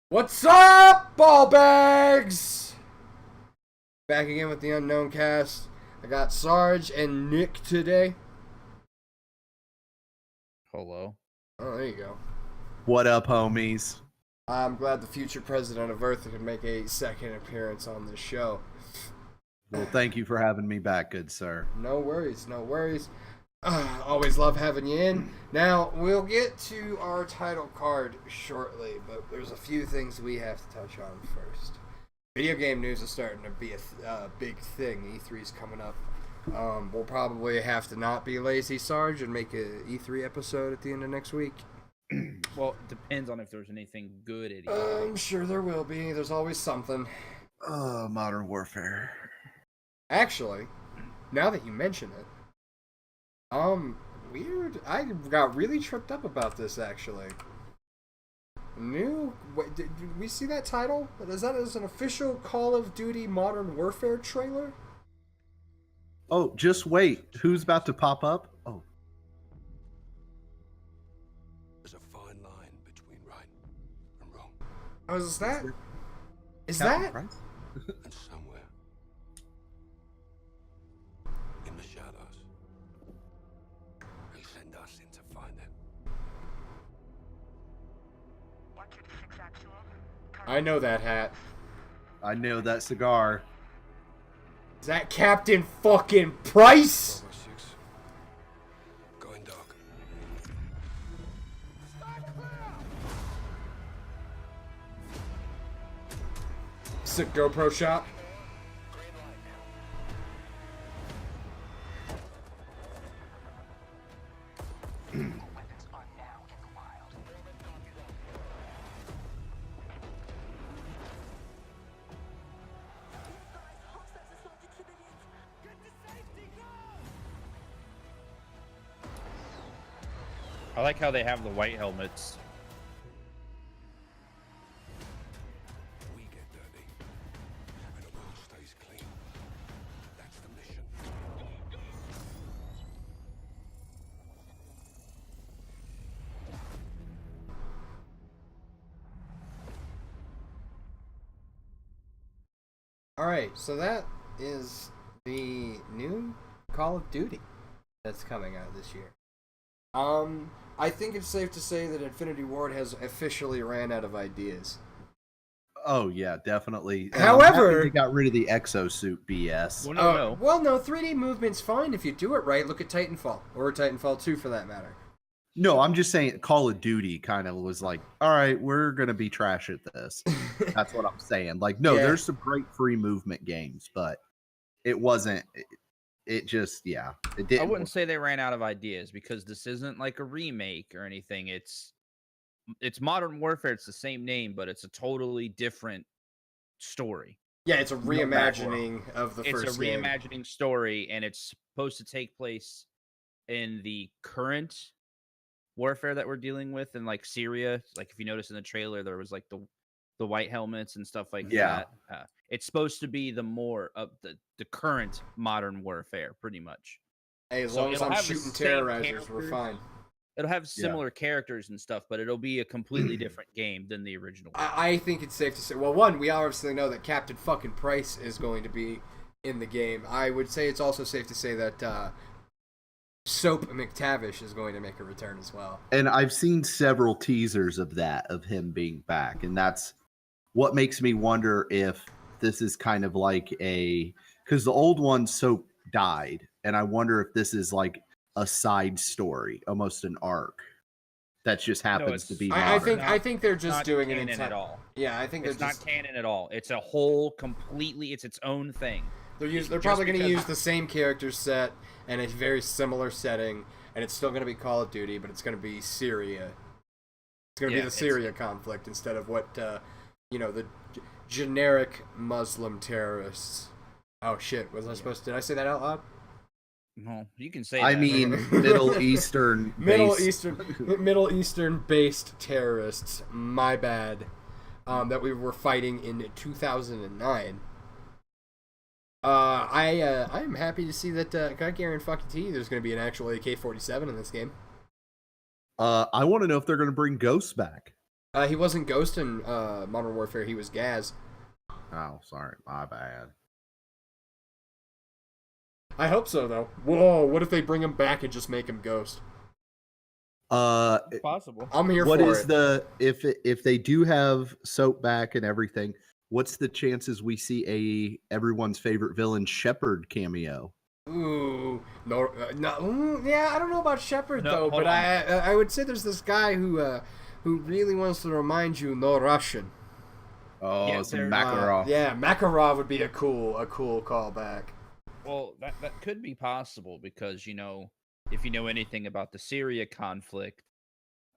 What's up, ball bags? Back again with the Unknown Cast. I got Sarge and Nick today. Hello. Oh, there you go. What up, homies? I'm glad the future president of Earth could make a second appearance on this show. Well, thank you for having me back, good sir. No worries, no worries. Always love having you in. Now, we'll get to our title card shortly, but there's a few things we have to touch on first. Video game news is starting to be a big thing. E3's coming up. We'll probably have to not be lazy, Sarge, and make a E3 episode at the end of next week. Well, it depends on if there's anything good at E3. I'm sure there will be. There's always something. Modern Warfare. Actually, now that you mention it, weird. I got really tripped up about this, actually. Did we see that title? Is that as an official Call of Duty Modern Warfare trailer? Oh, just wait. Who's about to pop up? Oh. There's a fine line between right and wrong. Oh, is that? Is Captain that? Price? And somewhere in the shadows, they send us in to find them. I know that hat. I know that cigar. Is that Captain fucking Price? 6, going dark. Sick GoPro shot. I like how they have the white helmets. We get dirty, and the world stays clean. That's the mission. Alright, so that is the new Call of Duty that's coming out this year. I think it's safe to say that Infinity Ward has officially ran out of ideas. Oh, yeah, definitely. However, they got rid of the exosuit BS. Well, Well, no, 3D movement's fine if you do it right. Look at Titanfall, or Titanfall 2 for that matter. No, I'm just saying Call of Duty kind of was like, all right, we're going to be trash at this. That's what I'm saying. Like, no, Yeah. there's some great free movement games, but it wasn't. It just, yeah, it didn't. I wouldn't say they ran out of ideas because this isn't like a remake or anything. It's Modern Warfare. It's the same name, but it's a totally different story. Yeah, it's a reimagining of the It's first a game. reimagining story, and it's supposed to take place in the current warfare that we're dealing with in like Syria. Like if you notice in the trailer, there was like the white helmets and stuff like Yeah. that. It's supposed to be the more of the current Modern Warfare, pretty much. Hey, as So long as it'll I'm have the shooting same terrorizers, we're characters. fine. It'll have similar characters and stuff, but it'll be a completely different game than the original one. I think it's safe to say, well, one, we obviously know that Captain fucking Price is going to be in the game. I would say it's also safe to say that Soap McTavish is going to make a return as well. And I've seen several teasers of that, of him being back. And that's what makes me wonder if this is kind of like because the old one, Soap, died. And I wonder if this is like a side story, almost an arc that just happens to be modern. I think they're just Not doing it canon at all. Yeah, I think It's they're not just canon at all. It's a whole completely. It's its own thing. they're just probably going to because- use the same character set and a very similar setting, and it's still going to be Call of Duty, but it's going to be Syria. It's going to be the Syria conflict instead of what the generic Muslim terrorists. Oh shit! Was I supposed to? Did I say that out loud? No, you can say. I that. mean, Middle Eastern Middle Eastern based terrorists. My bad. That we were fighting in 2009. I'm happy to see that. I guarantee you, there's going to be an actual AK-47 in this game. I want to know if they're going to bring Ghosts back. He wasn't Ghost in Modern Warfare. He was Gaz. Oh, sorry, my bad. I hope so, though. Whoa, what if they bring him back and just make him Ghost? It's possible. I'm here What for is it. if they do have Soap back and everything? What's the chances we see everyone's favorite villain Shepard cameo? Ooh, yeah, I don't know about Shepard No, though, hold but on. I would say there's this guy who really wants to remind you no Russian. Oh, Yeah, some they're- Makarov. Yeah, Makarov would be a cool callback. Well, that could be possible because if you know anything about the Syria conflict,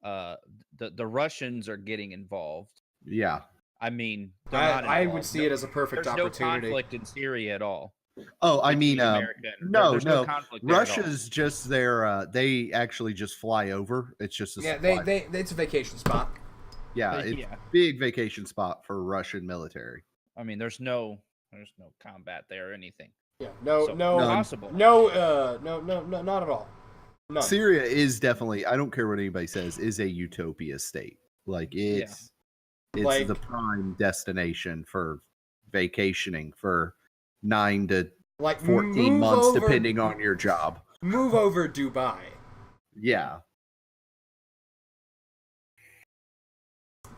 the Russians are getting involved. Yeah. I mean, they're not I involved. would see it as a perfect There's no opportunity. conflict in Syria at all. Oh, I mean, between America and- no, there's no. conflict there at all. Russia's just there. They actually just fly over. It's just a Yeah, supply. it's a vacation spot. Yeah, it's Yeah. big vacation spot for Russian military. I mean, there's no combat there or anything. Yeah, So, None. possible. no, not at all. None. Syria is definitely, I don't care what anybody says, is a utopia state. Like it's Like- the prime destination for vacationing for 9 to Like 14 move months over- depending on your job. Move over Dubai. Yeah.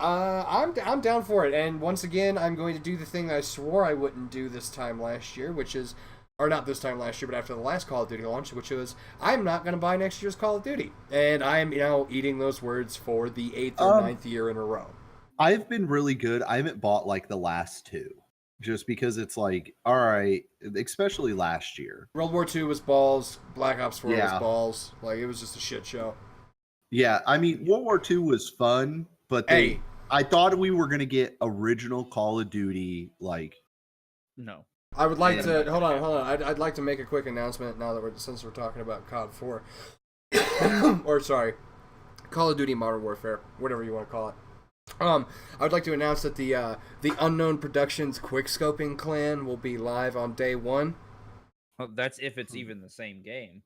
I'm down for it, and once again, I'm going to do the thing that I swore I wouldn't do this time last year, which is, or not this time last year, but after the last Call of Duty launch, which was, I'm not going to buy next year's Call of Duty, and I'm eating those words for the 8th or 9th year in a row. I've been really good. I haven't bought like the last two. Just because it's like, all right, especially last year. World War II was balls. Black Ops 4 was Yeah. balls. Like, it was just a shit show. Yeah, I mean, World War II was fun, but Hey. I thought we were gonna get original Call of Duty, like No. I would like Yeah. to hold on. I'd like to make a quick announcement now that since we're talking about COD 4, or sorry, Call of Duty Modern Warfare, whatever you want to call it. I would like to announce that the Unknown Productions Quickscoping clan will be live on day 1. Well, that's if it's even the same game.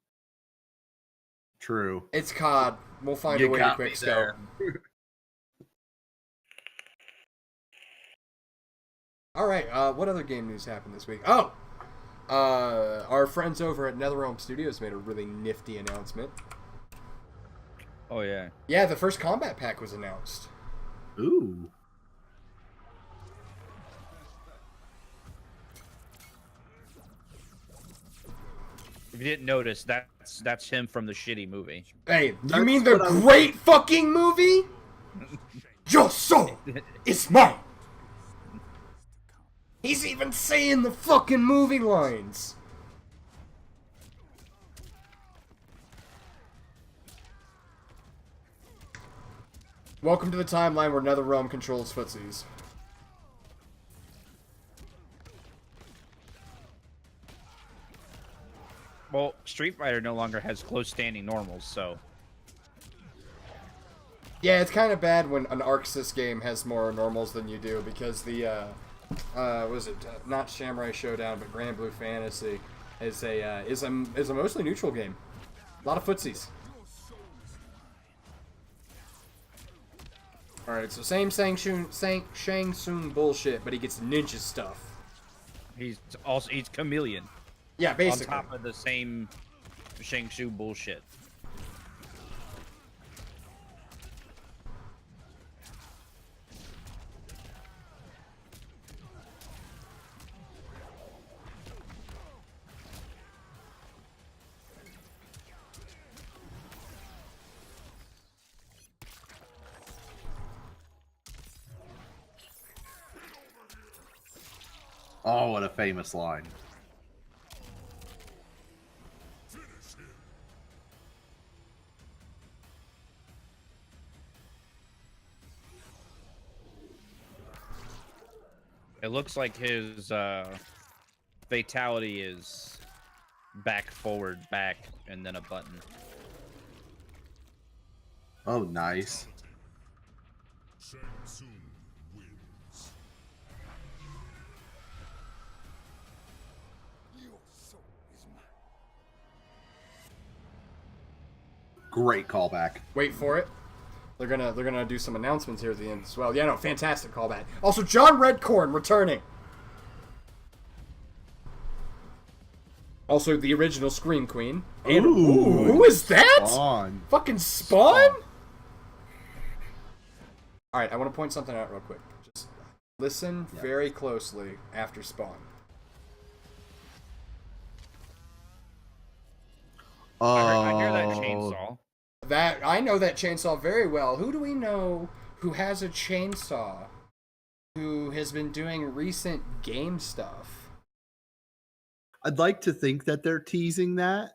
true. It's COD. We'll find a way to got me quickscope. All right. What other game news happened this week? Oh, our friends over at NetherRealm Studios made a really nifty announcement. Oh yeah. Yeah, the first combat pack was announced. Ooh. If you didn't notice, that's him from the shitty movie. Hey, you That's mean the what I'm- great fucking movie? Your soul is mine. He's even saying the fucking movie lines. Welcome to the timeline where NetherRealm controls footsies. Well, Street Fighter no longer has close standing normals, so Yeah, it's kind of bad when an ArcSys game has more normals than you do because the was it not Samurai Showdown but Grand Blue Fantasy is a mostly neutral game. A lot of footsies. All right, so same Shang Tsung bullshit, but he gets ninja stuff. he's chameleon Yeah, on basically. top of the same Shang Tsung bullshit. Oh, what a famous line. It looks like his fatality is back, forward, back, and then a button. Oh, nice. Shang Tsung wins. Your soul is mine. Great callback. Wait for it. They're gonna do some announcements here at the end as well. Yeah, no, fantastic callback. Also, John Redcorn returning. Also, the original Scream Queen. And who is that? Spawn. Fucking Spawn? All right, I want to point something out real quick. Just listen very closely after Spawn. I hear that chainsaw. That I know that chainsaw very well. Who do we know who has a chainsaw who has been doing recent game stuff? I'd like to think that they're teasing that,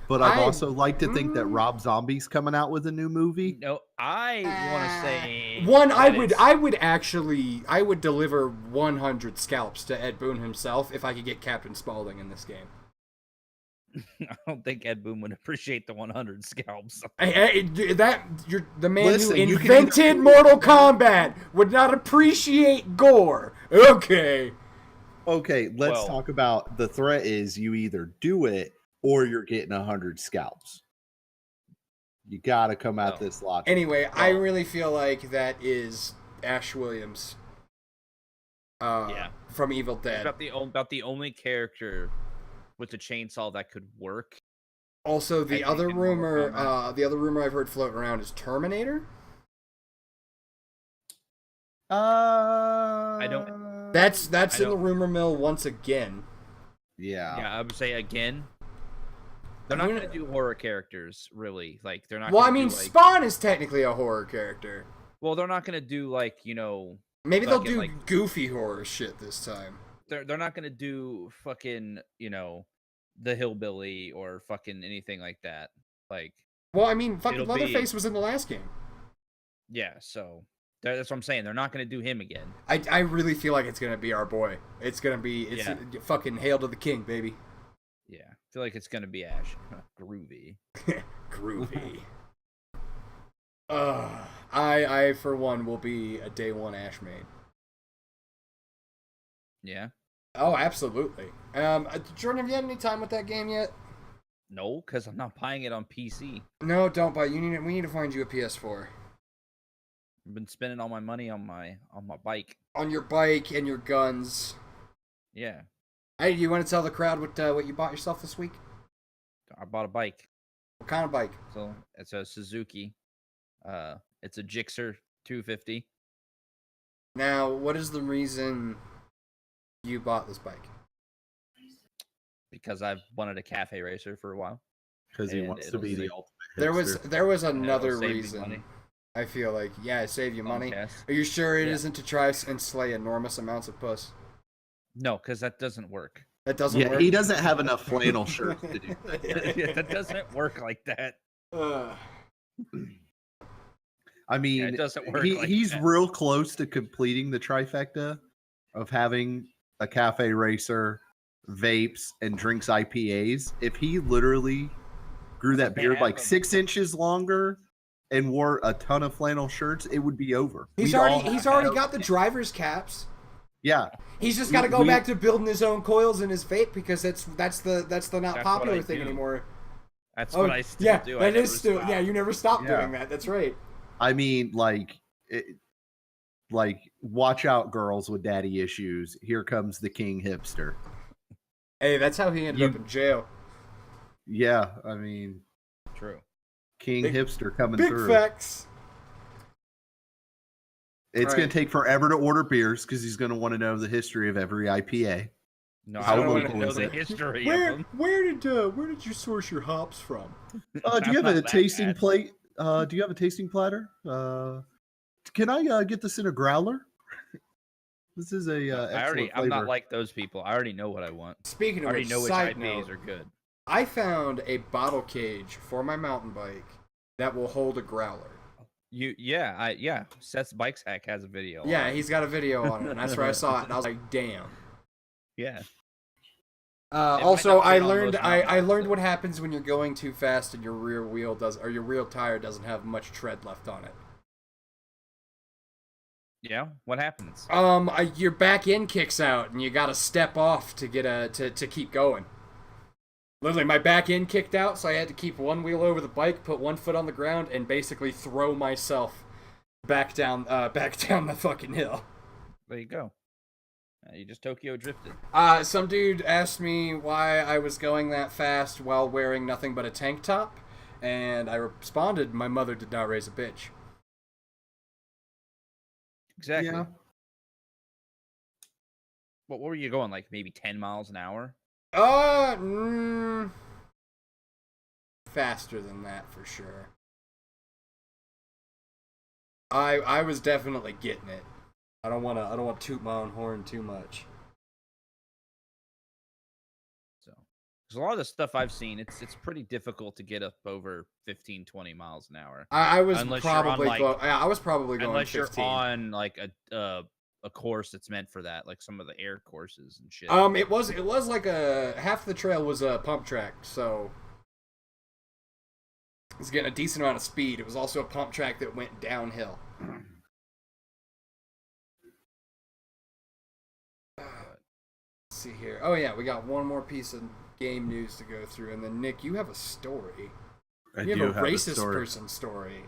but I'd also like to think that Rob Zombie's coming out with a new movie. No, I want to say one. I would deliver 100 scalps to Ed Boon himself if I could get Captain Spaulding in this game. I don't think Ed Boon would appreciate the 100 scalps. The man Listen, who you can invented Mortal Kombat would not appreciate gore. Okay. Okay, let's talk about the threat is you either do it or you're getting 100 scalps. You got to come at this logic. Anyway, I really feel like that is Ash Williams. From Evil Dead. About the only character with the chainsaw that could work. Also, the other rumor I've heard floating around is Terminator. I don't. That's in the rumor mill once again. Yeah. Yeah, I would say again. They're not going to do horror characters, really. Like they're not. Well, I mean, Spawn is technically a horror character. Well, they're not going to do Maybe they'll do goofy horror shit this time. They're not gonna do fucking the hillbilly or fucking anything like that. Like, well, I mean, fucking Leatherface was in the last game. Yeah, so that's what I'm saying. They're not gonna do him again. I really feel like it's gonna be our boy. It's fucking hail to the king, baby. Yeah, I feel like it's gonna be Ash. Groovy. Groovy. I for one will be a day one Ash main. Yeah. Oh, absolutely. Jordan, have you had any time with that game yet? No, because I'm not buying it on PC. No, don't buy. We need to find you a PS4. I've been spending all my money on my bike. On your bike and your guns. Yeah. Hey, do you want to tell the crowd what you bought yourself this week? I bought a bike. What kind of bike? So it's a Suzuki. It's a Gixxer 250. Now, what is the reason you bought this bike? Because I've wanted a cafe racer for a while. Because he wants to be the ultimate. There was another reason. I feel like, save you money. Are you sure it isn't to try and slay enormous amounts of puss? No, because that doesn't work. That doesn't work? He doesn't have enough flannel shirts to do that. Yeah, that doesn't work like that. I mean, it doesn't work he's that. real close to completing the trifecta of having a cafe racer, vapes, and drinks IPAs. If he literally grew that beard like 6 inches longer and wore a ton of flannel shirts, it would be over. He's already got the driver's caps. Yeah. He's just got to go back to building his own coils in his vape because that's the not popular thing anymore. That's what I still do. That is still stop. Yeah. You never stop doing that. That's right. I mean, like watch out, girls with daddy issues. Here comes the king hipster. Hey, that's how he ended up in jail. Yeah, I mean, true. King hipster coming through. Big facts. It's going to take forever to order beers because he's going to want to know the history of every IPA. No, I don't want to know the history of them. Where did you source your hops from? Do you have a tasting plate? Do you have a tasting platter? Can I get this in a growler? This is a. I'm not like those people. I already know what I want. Speaking of which, side IPAs are good. I found a bottle cage for my mountain bike that will hold a growler. Seth's Bikes Hack has a video. Yeah, he's got a video on it, and that's where I saw it, and I was like, damn. Yeah. Also, I learned what happens when you're going too fast and your rear tire doesn't have much tread left on it. Yeah, what happens? Your back end kicks out and you got to step off to get to keep going. Literally, my back end kicked out, so I had to keep one wheel over the bike, put one foot on the ground, and basically throw myself back down the fucking hill. There you go. You just Tokyo drifted. Some dude asked me why I was going that fast while wearing nothing but a tank top, and I responded, "My mother did not raise a bitch." Exactly. Yeah. What were you going, like maybe 10 miles an hour? Faster than that for sure. I was definitely getting it. I don't want to toot my own horn too much. So, because a lot of the stuff I've seen, it's pretty difficult to get up over 15, 20 miles an hour. I was Unless you're on, probably like- I was probably going Unless 15. you're on like a course that's meant for that, like some of the air courses and shit. It was like half the trail was a pump track, so it was getting a decent amount of speed. It was also a pump track that went downhill. Let's see here. Oh yeah, we got one more piece of game news to go through, and then Nick, you have a story. You have a racist person story.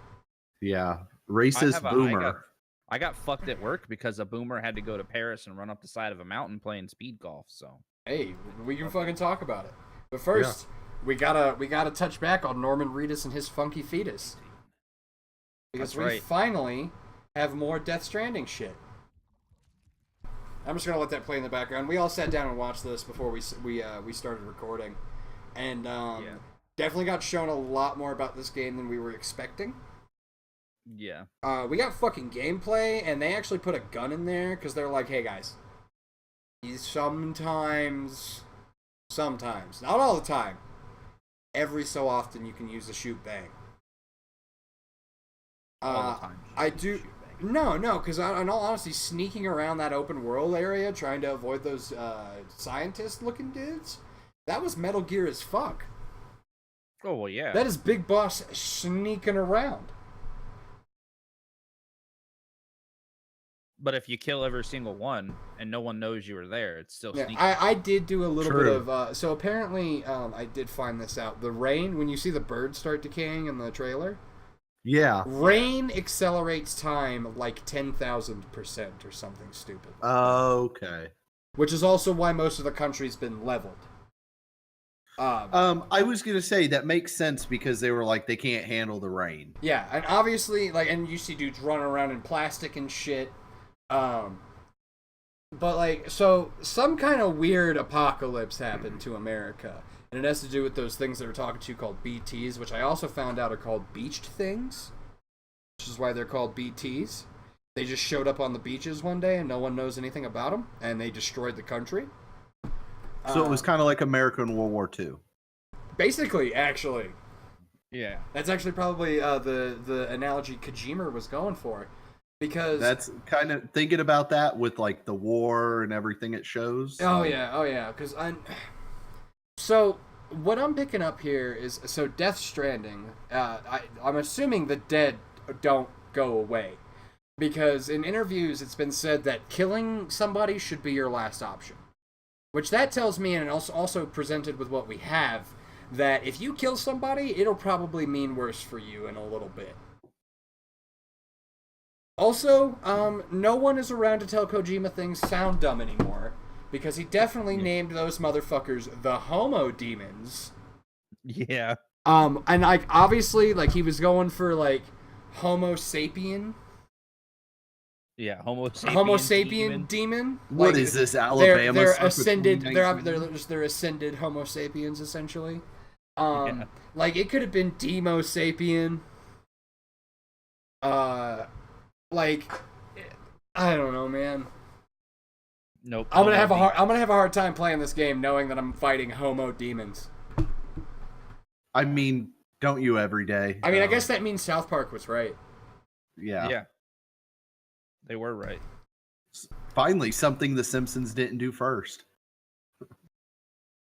Yeah, racist boomer. I got fucked at work because a boomer had to go to Paris and run up the side of a mountain playing speed golf. So hey, we can fucking talk about it. But first, we gotta touch back on Norman Reedus and his funky fetus, because That's we right. finally have more Death Stranding shit. I'm just gonna let that play in the background. We all sat down and watched this before we started recording, and definitely got shown a lot more about this game than we were expecting. yeah, We got fucking gameplay, and they actually put a gun in there because they're like, "Hey guys, sometimes, not all the time, every so often you can use a shoot bang." all the time. I do. No, because in all honesty, sneaking around that open world area trying to avoid those scientist-looking dudes, that was Metal Gear as fuck. Oh well, yeah. That is Big Boss sneaking around. But if you kill every single one and no one knows you were there, it's still sneaky. I did do a little bit True. of... so apparently, I did find this out. The rain, when you see the birds start decaying in the trailer... Yeah. Rain accelerates time like 10,000% or something stupid. Okay. Which is also why most of the country's been leveled. I was gonna say that makes sense because they were like they can't handle the rain. Yeah, and obviously, like, and you see dudes running around in plastic and shit. But like, so some kind of weird apocalypse happened to America. And it has to do with those things that we're talking to called BTs, which I also found out are called beached things, which is why they're called BTs. They just showed up on the beaches one day and no one knows anything about them, and they destroyed the country. So it was kind of like America in World War II. Basically, actually. Yeah. That's actually probably the analogy Kojima was going for. Because... That's kind of thinking about that with like the war and everything it shows. Oh yeah, because So, what I'm picking up here is, so Death Stranding, I'm assuming the dead don't go away. Because in interviews, it's been said that killing somebody should be your last option. Which that tells me, and also presented with what we have, that if you kill somebody, it'll probably mean worse for you in a little bit. Also, no one is around to tell Kojima things sound dumb anymore. Because he definitely named those motherfuckers the Homo Demons. Yeah. And like obviously, like he was going for like Homo sapien. Yeah, Homo sapien demon. What like, is this, Alabama? They're stuff with ascended. 2019? They're ascended Homo sapiens essentially. Yeah. Like it could have been Demo sapien. Like I don't know, man. Nope. I'm gonna have a hard time playing this game knowing that I'm fighting Homo demons. I mean, don't you every day? I mean, I guess that means South Park was right. Yeah. Yeah. They were right. Finally, something the Simpsons didn't do first.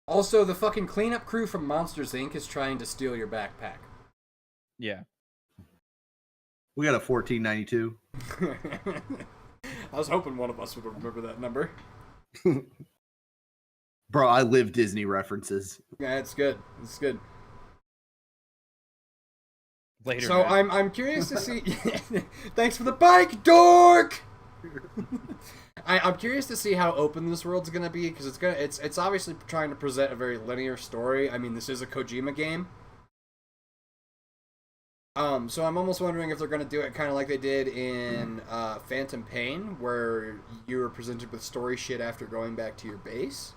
Also, the fucking cleanup crew from Monsters Inc. is trying to steal your backpack. Yeah. We got a 1492. I was hoping one of us would remember that number. Bro, I live Disney references. Yeah, it's good. It's good. Later. So nerd. I'm curious to see. Thanks for the bike, dork. I'm curious to see how open this world's gonna be because it's obviously trying to present a very linear story. I mean, this is a Kojima game. So I'm almost wondering if they're gonna do it kind of like they did in Phantom Pain, where you were presented with story shit after going back to your base.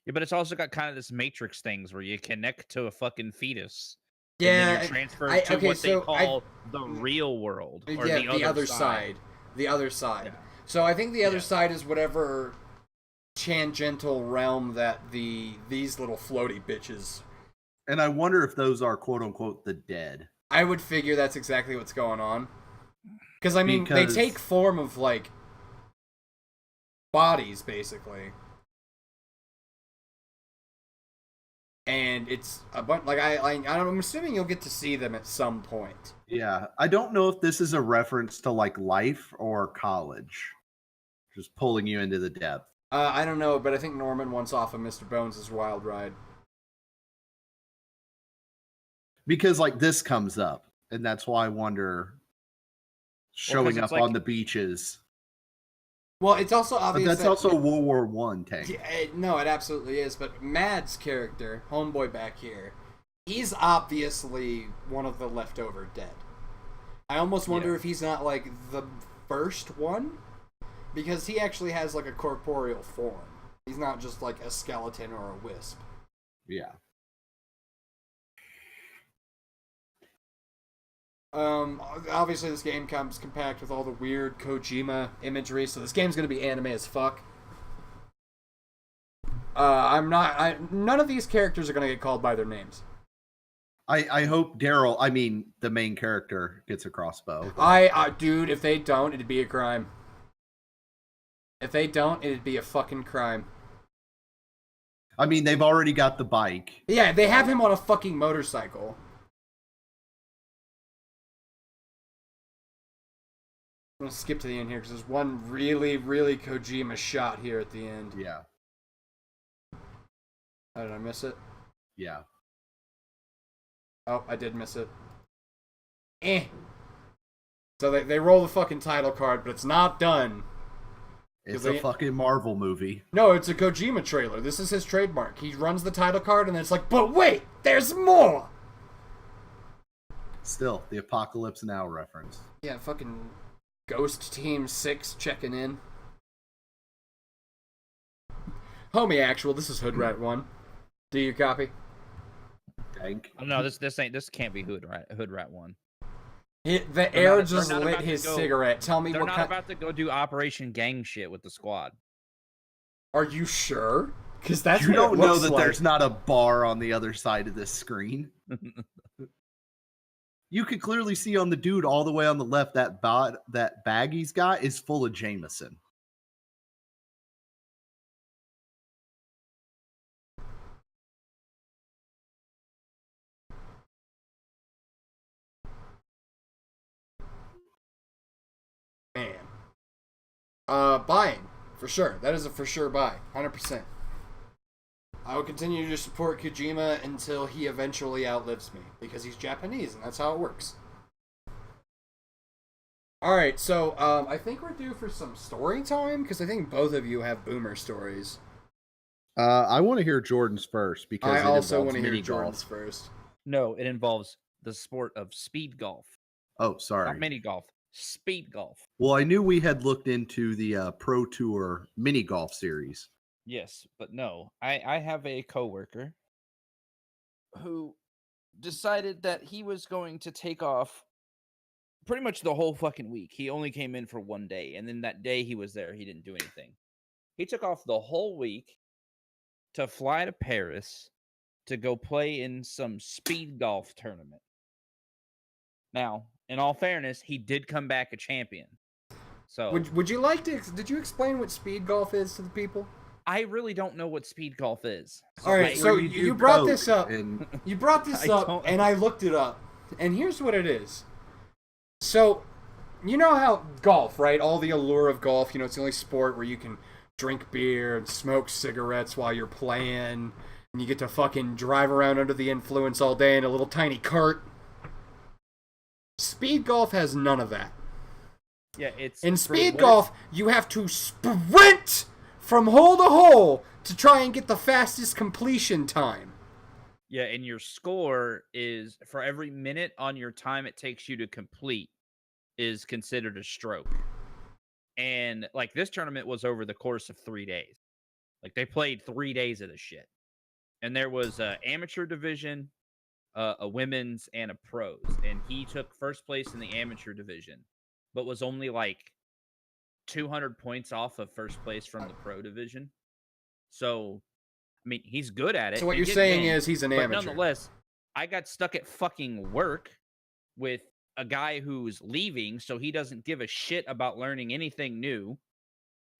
Yeah, but it's also got kind of this Matrix things where you connect to a fucking fetus. Yeah, and then you're transferred to what they call the real world. Or yeah, the other side. The other side. Yeah. So I think the other side is whatever tangential realm that these little floaty bitches. And I wonder if those are quote unquote the dead. I would figure that's exactly what's going on. Because I mean, they take form of like bodies basically. And it's a bunch like I'm assuming you'll get to see them at some point. Yeah, I don't know if this is a reference to like life or college, just pulling you into the depth. I don't know, but I think Norman wants off of Mr. Bones' wild ride. Because like this comes up, and that's why I wonder showing up on the beaches. Well, it's also obvious. But that's also a World War I tank. Yeah, no, it absolutely is. But Mad's character, homeboy back here, he's obviously one of the leftover dead. I almost wonder if he's not like the first one, because he actually has like a corporeal form. He's not just like a skeleton or a wisp. Yeah. Obviously this game comes compact with all the weird Kojima imagery, so this game's gonna be anime as fuck. None of these characters are gonna get called by their names. I hope Daryl, I mean, the main character, gets a crossbow. Dude, if they don't, it'd be a crime. If they don't, it'd be a fucking crime. I mean, they've already got the bike. Yeah, they have him on a fucking motorcycle. I'm gonna skip to the end here because there's one really, really Kojima shot here at the end. Yeah. How did I miss it? Yeah. Oh, I did miss it. So they roll the fucking title card, but it's not done. It's a fucking Marvel movie. No, it's a Kojima trailer. This is his trademark. He runs the title card and then it's like, but wait, there's more! Still, the Apocalypse Now reference. Yeah, fucking Ghost Team 6 checking in. Homie Actual, this is Hood Rat 1. Do you copy? Tank. Oh, no, this can't be Hood Rat 1. The air just lit his cigarette. Tell me They're what not kind... about to go do Operation Gang shit with the squad. Are you sure? Because that's You what don't it know looks that like. there's not a bar on the other side of this screen. You could clearly see on the dude all the way on the left that bag he's got is full of Jameson. Man. Buying. For sure. That is a for sure buy. 100%. I will continue to support Kojima until he eventually outlives me. Because he's Japanese, and that's how it works. Alright, so, I think we're due for some story time, because I think both of you have boomer stories. I want to hear Jordan's first, because I also want to hear mini Jordan's golf. first. No, it involves the sport of speed golf. Oh, sorry. Not mini golf. Speed golf. Well, I knew we had looked into the Pro Tour mini golf series. Yes, but no. I have a coworker who decided that he was going to take off pretty much the whole fucking week. He only came in for one day, and then that day he was there, he didn't do anything. He took off the whole week to fly to Paris to go play in some speed golf tournament. Now, in all fairness, he did come back a champion. So Would you like to... Did you explain what speed golf is to the people? I really don't know what speed golf is. All right, so you brought this up. And You brought this I up, don't- and I looked it up. And here's what it is. So, you know how golf, right? All the allure of golf, it's the only sport where you can drink beer and smoke cigarettes while you're playing. And you get to fucking drive around under the influence all day in a little tiny cart. Speed golf has none of that. Yeah, it's In for speed what golf, you have to sprint from hole to hole to try and get the fastest completion time. Yeah, and your score is for every minute on your time it takes you to complete is considered a stroke. And like this tournament was over the course of 3 days. Like they played 3 days of this shit. And there was a amateur division, a women's, and a pros. And he took first place in the amateur division, but was only like 200 points off of first place from the pro division. So, I mean, he's good at it. So what He you're did saying win, is he's an but amateur. nonetheless, I got stuck at fucking work with a guy who's leaving, so he doesn't give a shit about learning anything new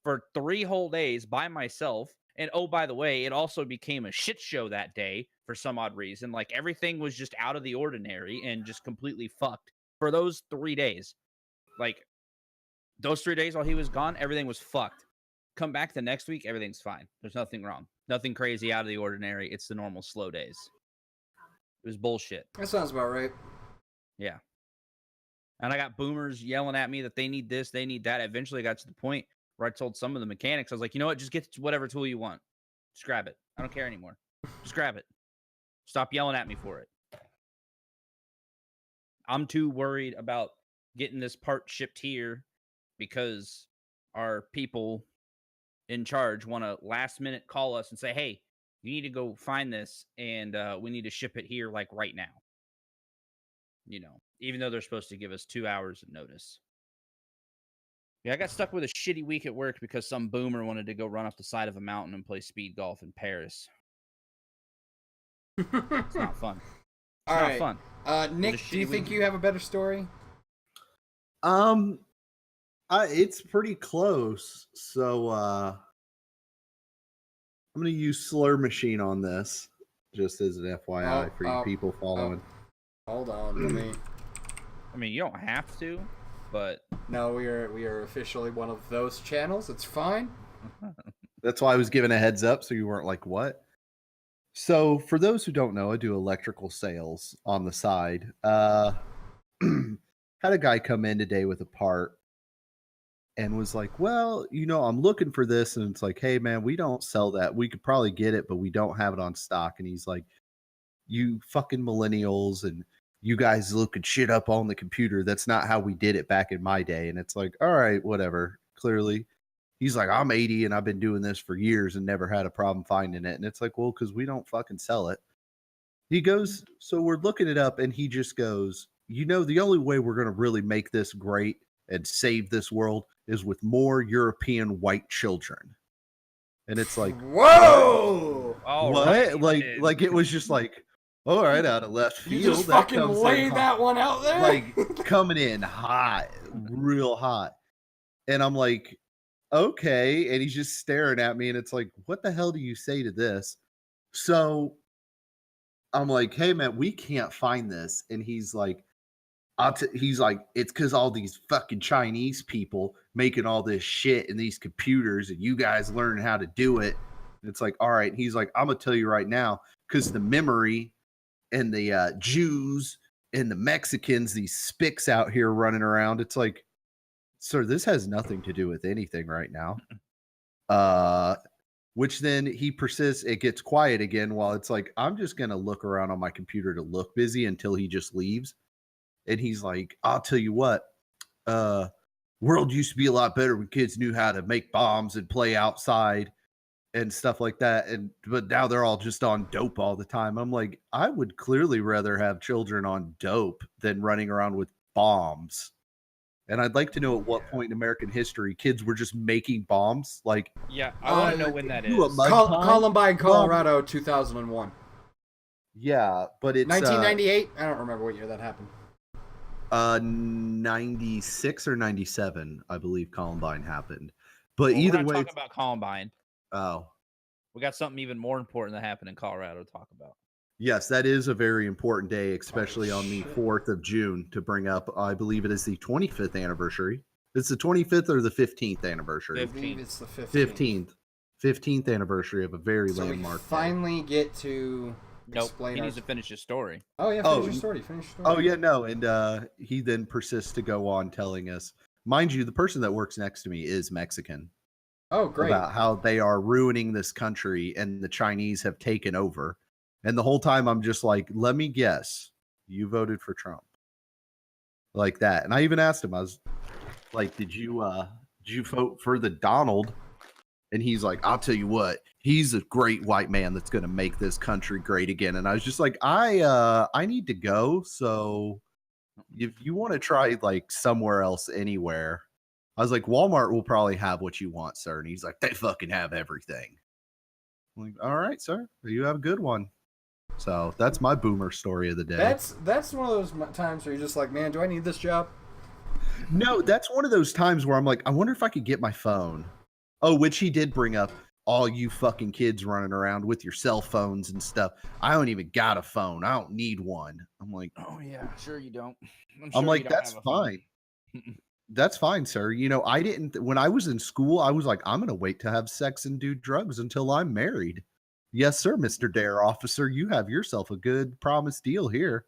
for 3 whole days by myself. And oh, by the way, it also became a shit show that day for some odd reason. Like everything was just out of the ordinary and just completely fucked for those 3 days. Like those 3 days while he was gone, everything was fucked. Come back the next week, everything's fine. There's nothing wrong. Nothing crazy out of the ordinary. It's the normal slow days. It was bullshit. That sounds about right. Yeah. And I got boomers yelling at me that they need this, they need that. Eventually I got to the point where I told some of the mechanics, I was like, you know what? Just get whatever tool you want. Just grab it. I don't care anymore. Just grab it. Stop yelling at me for it. I'm too worried about getting this part shipped here because our people in charge want to last minute call us and say, hey, you need to go find this and we need to ship it here like right now. You know, even though they're supposed to give us 2 hours of notice. Yeah, I got stuck with a shitty week at work because some boomer wanted to go run up the side of a mountain and play speed golf in Paris. It's not fun. It's not fun. Nick, do you think you have a better story? It's pretty close. So I'm gonna use Slur Machine on this, just as an FYI for you people following. Hold on, let me. I mean, you don't have to, but No, we are officially one of those channels. It's fine. That's why I was giving a heads up so you weren't like, what? So for those who don't know, I do electrical sales on the side. Had a guy come in today with a part and was like, well, you know, I'm looking for this. And it's like, hey, man, we don't sell that. We could probably get it, but we don't have it on stock. And he's like, you fucking millennials and you guys looking shit up on the computer. That's not how we did it back in my day. And it's like, all right, whatever. Clearly. He's like, I'm 80 and I've been doing this for years and never had a problem finding it. And it's like, well, because we don't fucking sell it. He goes, so we're looking it up and he just goes, you know, the only way we're going to really make this great and save this world is with more European white children. And it's like, whoa! what? Right, like it was just like, all right, out of left field. You just that fucking comes in laid hot. that one out there? Like coming in hot, real hot. And I'm like, okay. And he's just staring at me. And it's like, what the hell do you say to this? So I'm like, hey, man, we can't find this. And he's like, he's like, it's because all these fucking Chinese people making all this shit in these computers and you guys learn how to do it. And it's like, all right. He's like, I'm going to tell you right now, because the memory and the Jews and the Mexicans, these spics out here running around. It's like, sir, this has nothing to do with anything right now. Which then he persists. It gets quiet again while it's like, I'm just going to look around on my computer to look busy until he just leaves. And he's like, I'll tell you what, world used to be a lot better when kids knew how to make bombs and play outside and stuff like that. But now they're all just on dope all the time. I'm like, I would clearly rather have children on dope than running around with bombs. And I'd like to know at what point in American history kids were just making bombs. Like, yeah, I want to know when that is. Columbine, Colorado, 2001. Yeah, but it's 1998. I don't remember what year that happened. 96 or 97, I believe Columbine happened. But Well, either we're not way, talking about Columbine. oh, We got something even more important that happened in Colorado to talk about. yes, that is a very important day, especially on the shit. 4th of June to bring up. I believe it is the 25th anniversary. It's the 25th or the 15th anniversary. I believe it's the 15th. 15th anniversary of a very So we landmark day. finally get to Nope. explain He our... needs to finish his story. Oh, yeah, Oh, finish your story. Finish your Oh story. yeah, no, and he then persists to go on telling us, mind you, the person that works next to me is Mexican, Oh, great. about how they are ruining this country and the Chinese have taken over. And the whole time I'm just like, let me guess, you voted for Trump. Like that. And I even asked him, I was like, did you vote for the Donald? And he's like, I'll tell you what, he's a great white man that's going to make this country great again. And I was just like, I need to go. So if you want to try like somewhere else, anywhere, I was like, Walmart will probably have what you want, sir. And he's like, they fucking have everything. I'm like, all right, sir, you have a good one. So that's my boomer story of the day. That's one of those times where you're just like, man, do I need this job? No, that's one of those times where I'm like, I wonder if I could get my phone. Oh, which he did bring up, all you fucking kids running around with your cell phones and stuff. I don't even got a phone. I don't need one. I'm like, Oh yeah, sure you don't. I'm like, that's fine. That's fine, sir. You know, I didn't, when I was in school, I was like, I'm going to wait to have sex and do drugs until I'm married. Yes, sir, Mr. Dare Officer. You have yourself a good promised deal here.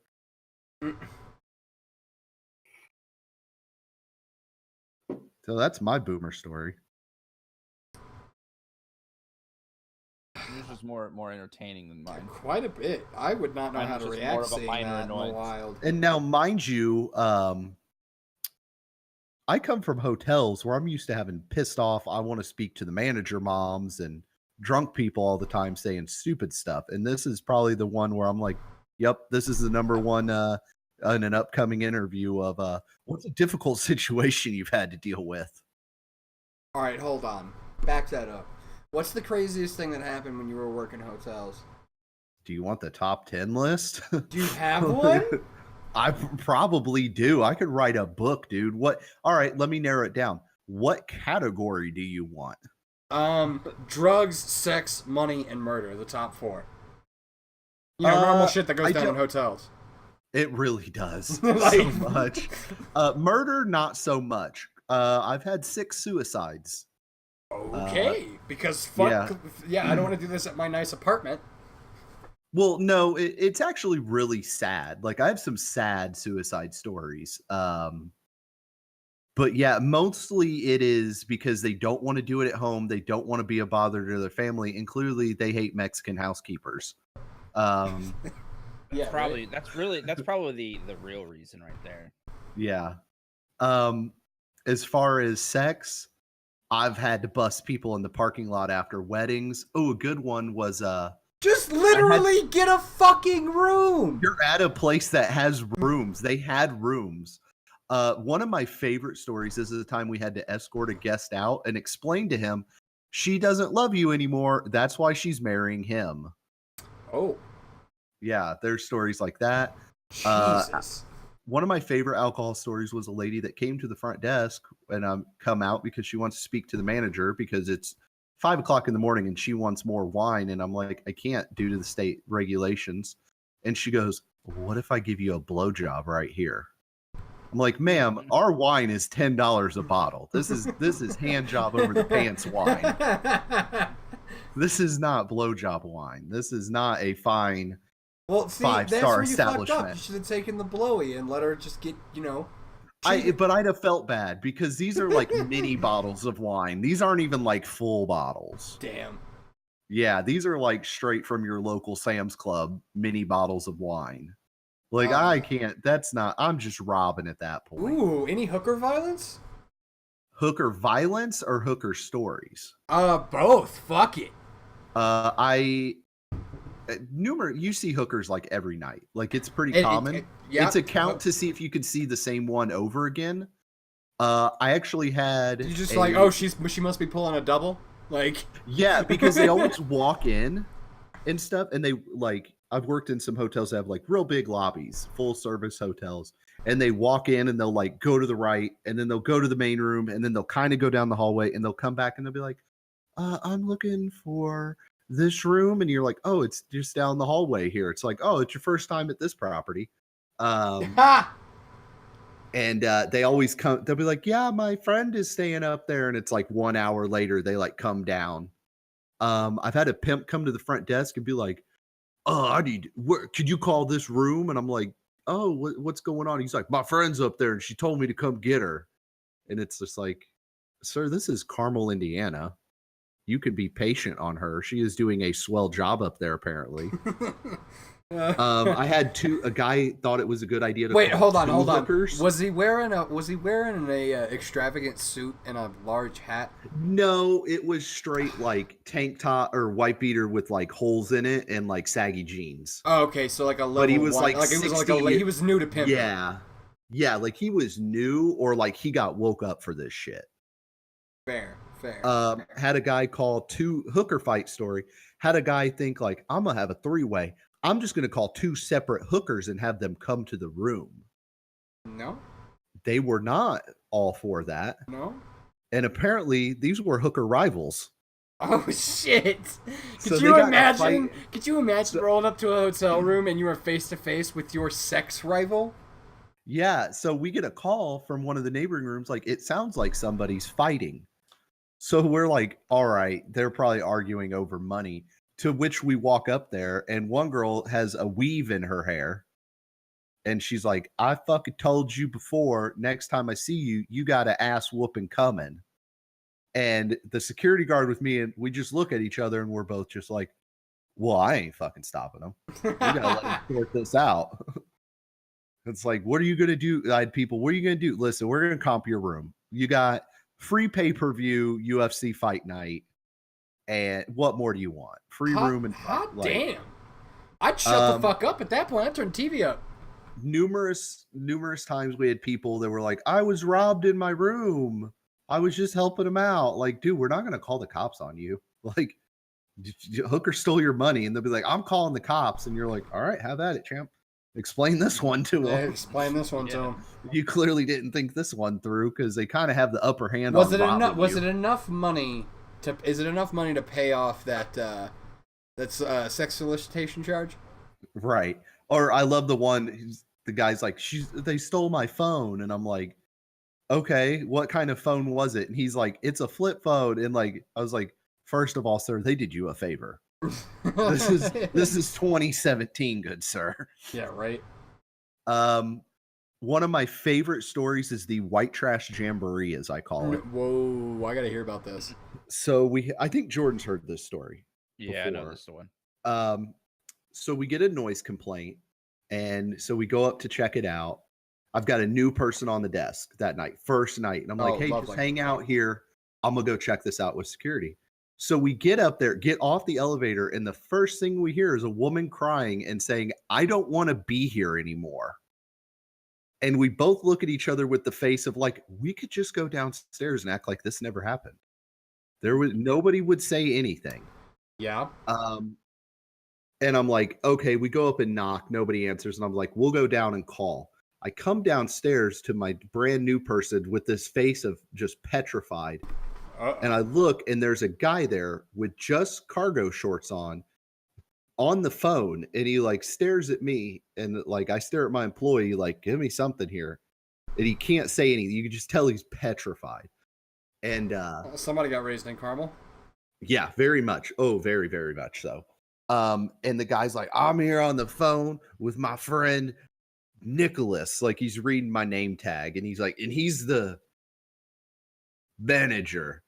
So that's my boomer story. Yours was more entertaining than mine. Quite a bit. I would not know Mine how was to just react more of a seeing minor that in the annoyance. wild. And now, mind you, I come from hotels where I'm used to having pissed off, I want to speak to the manager moms and drunk people all the time saying stupid stuff. And this is probably the one where I'm like, yep, this is the number one in an upcoming interview of what's a difficult situation you've had to deal with. All right, hold on. Back that up. What's the craziest thing that happened when you were working hotels? Do you want the top 10 list? Do you have one? I probably do. I could write a book, dude. What? All right, let me narrow it down. What category do you want? Drugs, sex, money, and murder. The top 4. You know, normal shit that goes down in hotels. It really does Like- so much. Murder, not so much. I've had 6 suicides. Okay, because fuck, yeah, I don't want to do this at my nice apartment. Well, no, it's actually really sad. Like I have some sad suicide stories. But yeah, mostly it is because they don't want to do it at home. They don't want to be a bother to their family, and clearly they hate Mexican housekeepers. Yeah, Probably right? that's probably the real reason right there. Yeah. As far as sex, I've had to bust people in the parking lot after weddings. Oh, a good one was Just literally get a fucking room. you're at a place that has rooms. They had rooms. One of my favorite stories is the time we had to escort a guest out and explain to him she doesn't love you anymore. That's why she's marrying him. Oh, Yeah, there's stories like that. Jesus. One of my favorite alcohol stories was a lady that came to the front desk and come out because she wants to speak to the manager because it's 5 o'clock in the morning and she wants more wine. And I'm like, I can't due to the state regulations. And she goes, what if I give you a blowjob right here? I'm like, ma'am, our wine is $10 a bottle. This is hand job over the pants wine. This is not blowjob wine. This is not a fine. Well, see, that's 5-star where you fucked up. establishment. You should have taken the blowy and let her just get, But I'd have felt bad because these are like mini bottles of wine. These aren't even like full bottles. Damn. Yeah, these are like straight from your local Sam's Club mini bottles of wine. Like I can't. That's not. I'm just robbing at that point. Ooh, any hooker violence? Hooker violence or hooker stories? Both. Fuck it. You see hookers like every night. Like it's pretty common. Yeah. It's a count to see if you can see the same one over again. I actually had. You just like, oh, she must be pulling a double. Like. Yeah, because they always walk in and stuff, and they like. I've worked in some hotels that have like real big lobbies, full service hotels, and they walk in and they'll like go to the right, and then they'll go to the main room, and then they'll kind of go down the hallway, and they'll come back and they'll be like, I'm looking for this room, and you're like, oh, it's just down the hallway here. It's like, oh, it's your first time at this property. And they always come, they'll be like, yeah, my friend is staying up there, and it's like 1 hour later they like come down I've had a pimp come to the front desk and be like, "Oh, could you call this room?" And I'm like, "Oh, what's going on?" He's like, "My friend's up there and she told me to come get her." And it's just like, "Sir, this is Carmel, Indiana. You could be patient on her. She is doing a swell job up there, apparently." I had a guy thought it was a good idea to Wait, call hold on. hookers. Was he wearing a extravagant suit and a large hat? No, it was straight like tank top or white beater with like holes in it and like saggy jeans. Oh, okay, so like a level But he was one, like it was like 60. he was new to pimping. Yeah. Yeah, like he was new or like he got woke up for this shit. Fair. Had a guy call hooker fight story. Had a guy think like, I'm gonna have a 3-way. I'm just gonna call 2 separate hookers and have them come to the room. No. They were not all for that. No. And apparently these were hooker rivals. Oh shit! So Could you imagine rolling up to a hotel room and you were face to face with your sex rival? Yeah, so we get a call from one of the neighboring rooms like it sounds like somebody's fighting. So we're like, all right, they're probably arguing over money. To which we walk up there and one girl has a weave in her hair. And she's like, I fucking told you before, next time I see you, you got an ass whooping coming. And the security guard with me, and we just look at each other and we're both just like, well, I ain't fucking stopping them. We gotta let him sort this out. It's like, what are you gonna do? I had people, what are you gonna do? Listen, we're gonna comp your room. You got free pay-per-view UFC fight night. And what more do you want? Free room and hot like, damn. I'd shut the fuck up at that point. I'd turn the TV up. Numerous times we had people that were like, I was robbed in my room. I was just helping him out. Like, dude, we're not going to call the cops on you. Like, hooker stole your money. And they'll be like, I'm calling the cops. And you're like, all right, have at it, champ. Explain this one to him. Explain this one to him. You clearly didn't think this one through because they kind of have the upper hand. Was it enough money to pay off that sex solicitation charge? Right. Or I love the one, the guy's like, they stole my phone. And I'm like, okay, what kind of phone was it? And he's like, it's a flip phone. And like, I was like, first of all, sir, they did you a favor. This is 2017, good sir. Yeah, right. One of my favorite stories is the white trash jamboree, as I call it. Whoa, I gotta hear about this. So I think Jordan's heard this story. Yeah, before. I know this one. So we get a noise complaint, and so we go up to check it out. I've got a new person on the desk that night, first night, and I'm like, hey, lovely. Just hang out here. I'm gonna go check this out with security. So we get up there, get off the elevator, and the first thing we hear is a woman crying and saying, I don't want to be here anymore. And we both look at each other with the face of like, we could just go downstairs and act like this never happened. Nobody would say anything. Yeah. And I'm like, okay, we go up and knock. Nobody answers. And I'm like, we'll go down and call. I come downstairs to my brand new person with this face of just petrified. And I look, and there's a guy there with just cargo shorts on the phone. And he like stares at me. And like, I stare at my employee, like, give me something here. And he can't say anything. You can just tell he's petrified. And somebody got raised in Carmel. Yeah, very much. Oh, very, very much so. And the guy's like, I'm here on the phone with my friend Nicholas. Like, he's reading my name tag, and he's like, and he's the manager,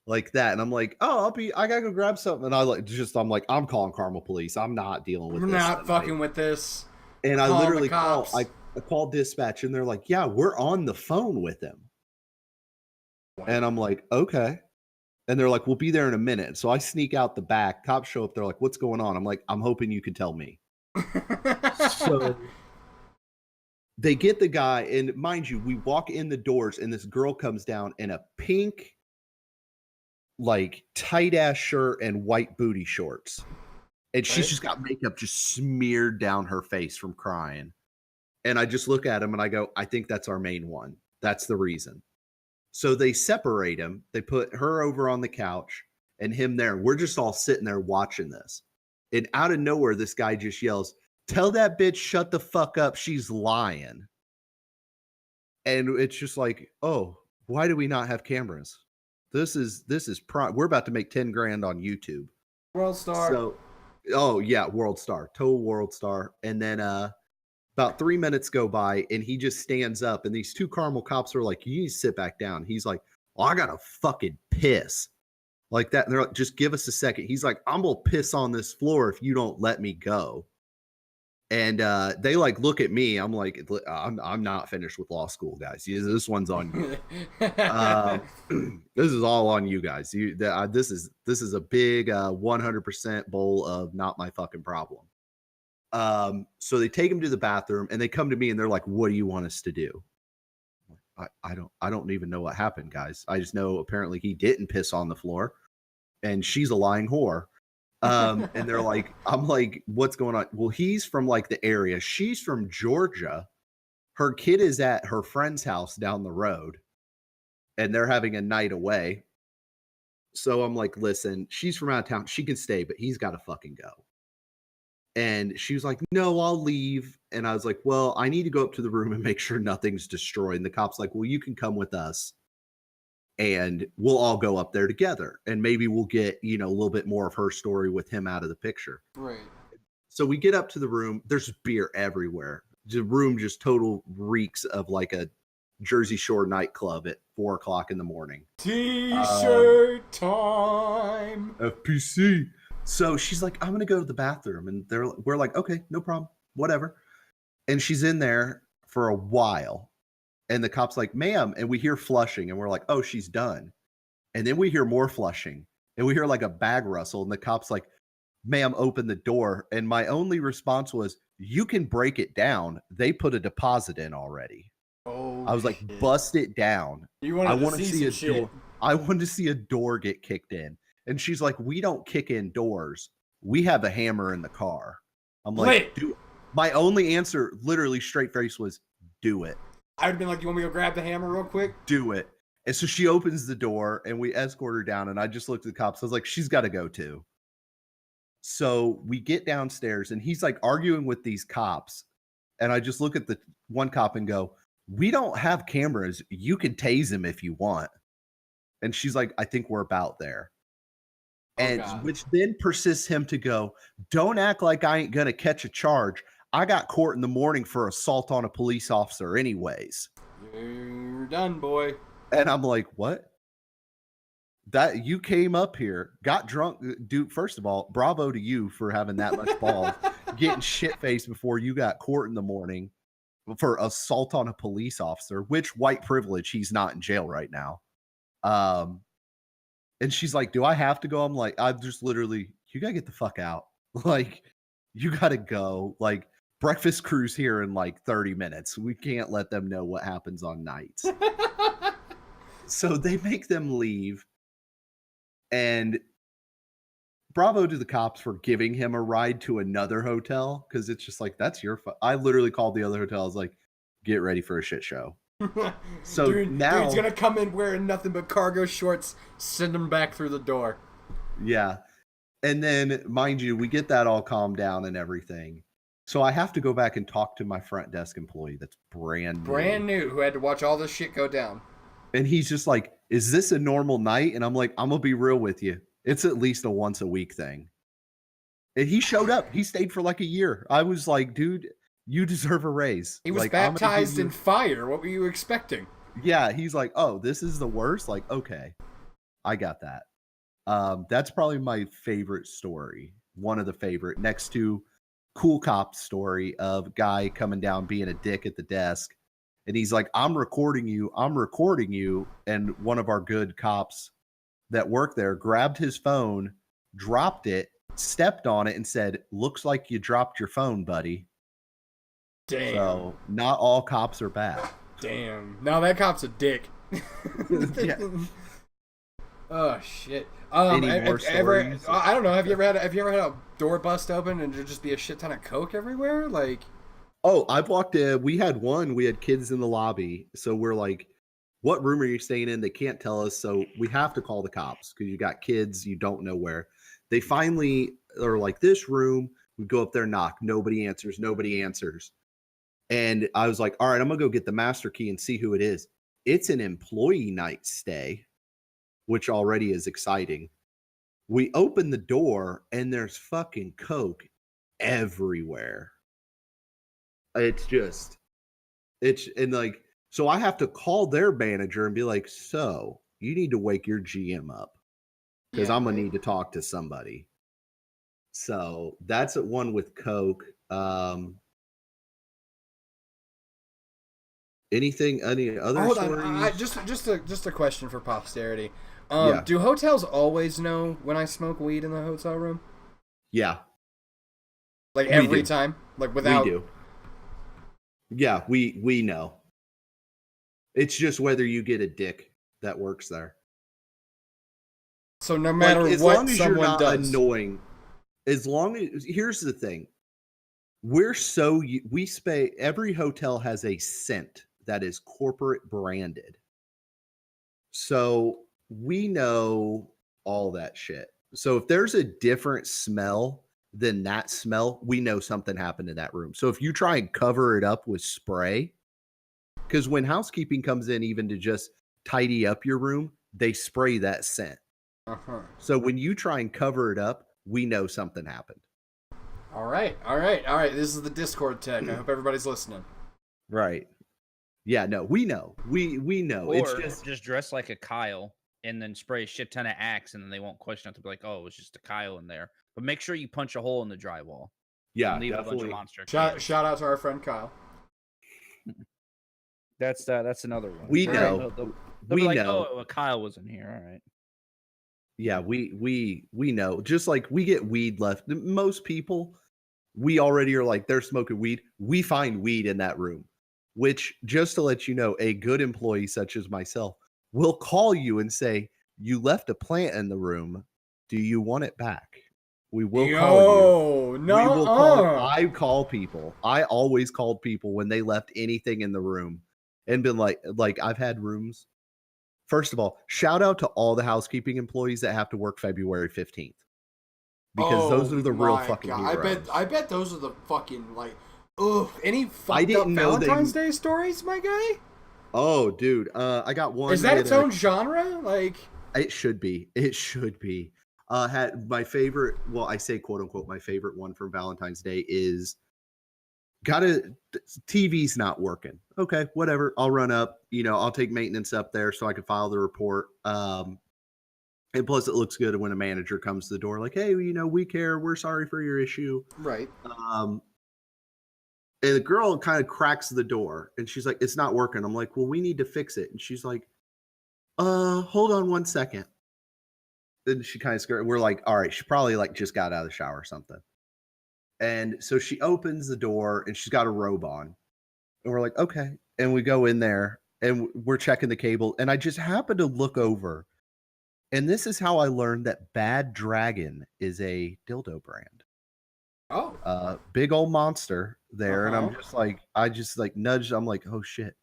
like that. And I'm like, oh, I gotta go grab something. And I'm like, I'm calling Carmel police. I'm not dealing with this. We're not fucking with this. And I literally I called dispatch, and they're like, yeah, we're on the phone with him. Wow. And I'm like, okay. And they're like, we'll be there in a minute. So I sneak out the back. Cops show up. They're like, what's going on? I'm like, I'm hoping you can tell me. So they get the guy. And mind you, we walk in the doors, and this girl comes down in a pink, like, tight-ass shirt and white booty shorts. And she's just got makeup just smeared down her face from crying. And I just look at him, and I go, I think that's our main one. That's the reason. So they separate him. They put her over on the couch and him there. We're just all sitting there watching this. And out of nowhere, this guy just yells, tell that bitch, shut the fuck up. She's lying. And it's just like, oh, why do we not have cameras? We're about to make 10 grand on YouTube. World Star. So, oh yeah, World Star, total World Star. And then about 3 minutes go by, and he just stands up, and these two caramel cops are like, "You need to sit back down." He's like, "Well, I gotta fucking piss." Like that. And they're like, "Just give us a second." He's like, "I'm gonna piss on this floor if you don't let me go." And they like look at me. I'm like, I'm not finished with law school, guys. This one's on you. This is all on you guys. This is a big 100% bowl of not my fucking problem. So they take him to the bathroom, and they come to me, and they're like, "What do you want us to do?" I don't even know what happened, guys. I just know apparently he didn't piss on the floor, and she's a lying whore. And they're like, I'm like, "What's going on?" Well, he's from like the area. She's from Georgia. Her kid is at her friend's house down the road, and they're having a night away. So I'm like, "Listen, she's from out of town. She can stay, but he's got to fucking go." And she was like, "No, I'll leave." And I was like, "Well, I need to go up to the room and make sure nothing's destroyed." And the cop's like, "Well, you can come with us, and we'll all go up there together, and maybe we'll get, a little bit more of her story with him out of the picture." Right. So we get up to the room. There's beer everywhere. The room just total reeks of like a Jersey Shore nightclub at 4:00 in the morning. T-shirt time. FPC. So she's like, "I'm gonna go to the bathroom," and we're like, "Okay, no problem, whatever." And she's in there for a while, and the cop's like, "Ma'am," and we hear flushing, and we're like, "Oh, she's done." And then we hear more flushing, and we hear like a bag rustle, and the cop's like, "Ma'am, open the door." And my only response was, "You can break it down. They put a deposit in already." Oh, I was like, shit. "Bust it down." You I wanted to want to see see a some shit. door. I wanted to see a door get kicked in. And she's like, "We don't kick in doors. We have a hammer in the car." I'm like, Lit. "Do." My only answer, literally straight face, was, "Do it. I'd have been like, "You want me to go grab the hammer real quick?" Do it." And so she opens the door, and we escort her down. And I just looked at the cops. I was like, "She's got to go too." So we get downstairs, and he's like arguing with these cops. And I just look at the one cop and go, "We don't have cameras. You can tase him if you want." And she's like, "I think we're about there." Oh, And God. which then persists him to go, "Don't act like I ain't going to catch a charge. I got court in the morning for assault on a police officer anyways." You're done, boy. And I'm like, "What? That you came up here, got drunk, dude. First of all, bravo to you for having that much balls, getting shit faced before you got court in the morning for assault on a police officer, which white privilege, he's not in jail right now." And she's like, "Do I have to go?" I'm like, "I'm just literally, you gotta get the fuck out. Like, you gotta go. Like, breakfast crew's here in like 30 minutes. We can't let them know what happens on nights." So they make them leave. And bravo to the cops for giving him a ride to another hotel, because it's just like, that's your I literally called the other hotel. I was like, "Get ready for a shit show." So Dude's gonna come in wearing nothing but cargo shorts. Send him back through the door. Yeah. And then, mind you, we get that all calmed down and everything. So I have to go back and talk to my front desk employee that's brand new. Who had to watch all this shit go down. And he's just like, "Is this a normal night?" And I'm like, "I'm going to be real with you. It's at least a once a week thing." And he showed up. He stayed for like a year. I was like, "Dude, you deserve a raise." He was Like, I'm gonna give baptized you- in fire. What were you expecting? Yeah, he's like, "Oh, this is the worst." Like, okay, I got that. That's probably my favorite story. One of the favorite, next to Cool Cop story of guy coming down being a dick at the desk. And he's like, "I'm recording you. I'm recording you." And one of our good cops that worked there grabbed his phone, dropped it, stepped on it, and said, "Looks like you dropped your phone, buddy." Damn. So not all cops are bad. Damn. No, that cop's a dick. Yeah. Oh shit. Any more stories? I don't know. Have you ever had a door bust open and there just be a shit ton of coke everywhere? Like, Oh, I've walked in. We had kids in the lobby. So we're like, "What room are you staying in?" They can't tell us. So we have to call the cops because you got kids, you don't know where. They finally are like, "This room." We go up there, knock. Nobody answers. Nobody answers. And I was like, "All right, I'm going to go get the master key and see who it is." It's an employee night stay, which already is exciting. We open the door and there's fucking Coke everywhere. And like, so I have to call their manager and be like, so you need to wake your GM up because I'm gonna need to talk to somebody. So that's at one with Coke. Any other Hold stories? on, just a question for posterity. Yeah. Do hotels always know when I smoke weed in the hotel room? Yeah, Like We every do. time, like without. we do. Yeah, we know. It's just whether you get a dick that works there. So no Like, matter as what long as you're someone not does, annoying, as long as here's the thing. We spay every hotel has a scent that is corporate branded. So we know all that shit. So if there's a different smell than that smell, we know something happened in that room. So if you try and cover it up with spray, because when housekeeping comes in, even to just tidy up your room, they spray that scent. So when you try and cover it up, we know something happened. All right. This is the Discord tech. I hope everybody's listening. Right. Yeah, no, we know. We know. Or It's just dress like a Kyle and then spray a shit ton of Axe, and then they won't question it to be like, oh, it was just a Kyle in there. But make sure you punch a hole in the drywall. yeah, And leave a bunch of definitely. monster Shout cans. out to our friend Kyle. That's another one. We All right. know. They'll We be like, know. oh, Kyle was in here. All right. Yeah, we know. Just like we get weed left. Most people, we already are like they're smoking weed. We find weed in that room, which just to let you know, a good employee such as myself will call you and say, "You left a plant in the room. Do you want it back?" We will call you. No, We will call. I call people. I always called people when they left anything in the room and been like I've had rooms. First of all, shout out to all the housekeeping employees that have to work February 15th. Because those are the real fucking heroes. I bet those are the fucking like. Ugh, any I fucked up didn't know they- Valentine's Day stories, my guy? Oh, dude. I got one. Is that with its own genre? Like, It should be. It should be. Had my favorite, well, I say quote unquote, my favorite one from Valentine's Day is TV's not working. Okay, whatever. I'll run up, I'll take maintenance up there so I can file the report. And plus it looks good when a manager comes to the door like, hey, we care. We're sorry for your issue. right. And the girl kind of cracks the door and she's like, it's not working. I'm like, well, we need to fix it. And she's like, hold on 1 second. Then she kind of scared. We're like, all right, she probably like just got out of the shower or something. And so she opens the door and she's got a robe on. And we're like, okay. And we go in there and we're checking the cable. And I just happen to look over. And this is how I learned that Bad Dragon is a dildo brand. Oh. Big old monster there. And I'm just like, I just like nudged. I'm like, oh shit.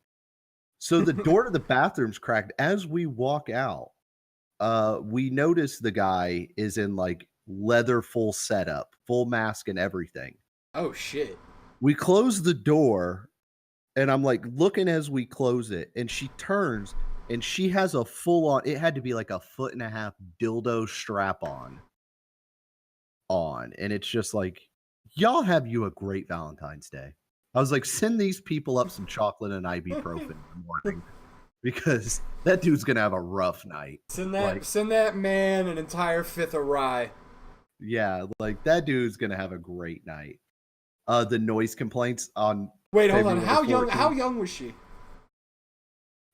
So the door to the bathroom's cracked. As we walk out, we notice the guy is in like leather full setup, full mask and everything. Oh shit. We close the door and I'm like looking as we close it, and she turns and she has a full on, it had to be like a 1.5 foot dildo strap on. And it's just like, y'all have you a great Valentine's Day. I was like, send these people up some chocolate and ibuprofen in the morning. Because that dude's gonna have a rough night. Send that man an entire fifth of rye. Yeah, like that dude's gonna have a great night. The noise complaints on. Wait, hold on. February How 14th. young was she?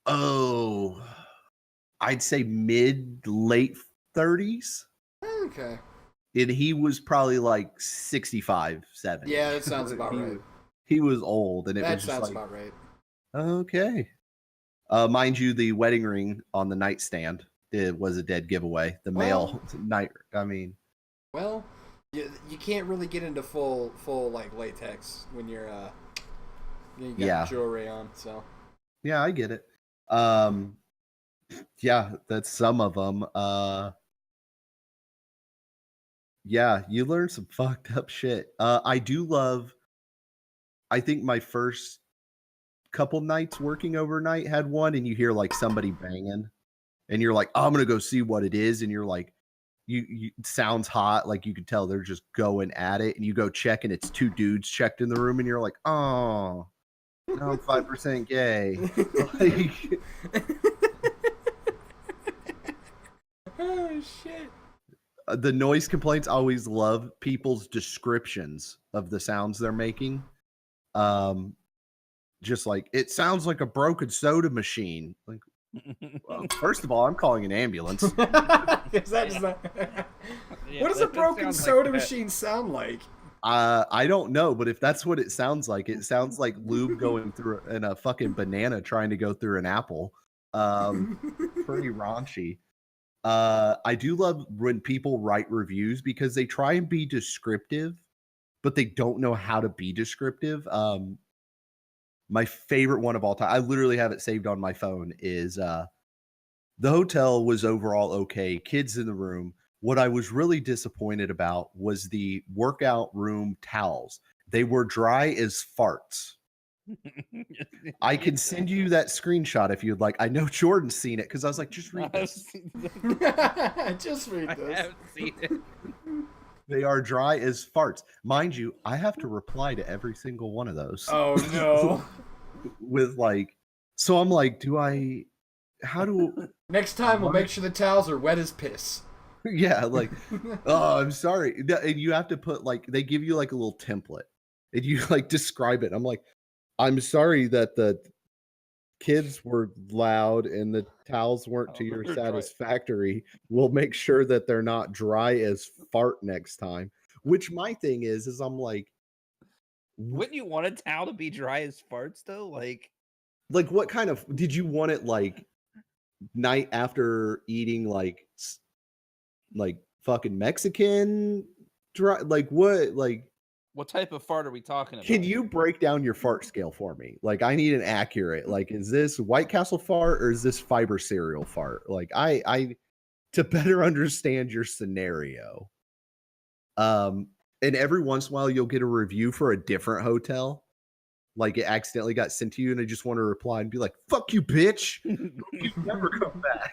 Oh, I'd say late 30s. Okay. And he was probably like 65, 70. Yeah, that sounds about right. He was old, and it That was just sounds like, about right. okay. Mind you, the wedding ring on the nightstand was a dead giveaway. The male night. I mean, well, you can't really get into full like latex when you got jewelry on. So yeah, I get it. Yeah, that's some of them. Yeah, you learn some fucked up shit. I do love. I think my first couple nights working overnight had one, and you hear like somebody banging, and you're like, oh, I'm gonna go see what it is, and you're like, you sounds hot, like you could tell they're just going at it, and you go check and it's 2 dudes checked in the room, and you're like, oh, now I'm 5% gay. Like, Oh shit. the noise complaints always love people's descriptions of the sounds they're making. Just like, it sounds like a broken soda machine. Like, well, first of all, I'm calling an ambulance. Is that just not... Yeah, What does a that broken sounds like soda that. machine sound like? I don't know, but if that's what it sounds like lube going through and a fucking banana trying to go through an apple. Pretty raunchy. I do love when people write reviews because they try and be descriptive, but they don't know how to be descriptive. My favorite one of all time, I literally have it saved on my phone, is the hotel was overall okay, kids in the room. What I was really disappointed about was the workout room towels. They were dry as farts. I can send you that screenshot if you'd like. I know Jordan's seen it because I was like, just read this. Just read I this. haven't seen it. They are dry as farts. Mind you, I have to reply to every single one of those. Oh no. With like, so I'm like, how do, Next time we'll make sure the towels are wet as piss. yeah, like, oh, I'm sorry. And you have to put like, they give you like a little template and you like describe it. I'm like, I'm sorry that the kids were loud and the towels weren't to your They're dry. satisfactory. We'll make sure that they're not dry as fart next time. Which my thing is I'm like, Wouldn't you want a towel to be dry as farts though? Like what kind of, did you want it like night after eating like fucking Mexican dry, like what type of fart are we talking about? can you break down your fart scale for me? Like, I need an accurate, like, is this White Castle fart or is this fiber cereal fart? Like, I to better understand your scenario. And every once in a while you'll get a review for a different hotel. Like, it accidentally got sent to you and I just want to reply and be like, fuck you, bitch. You never come back.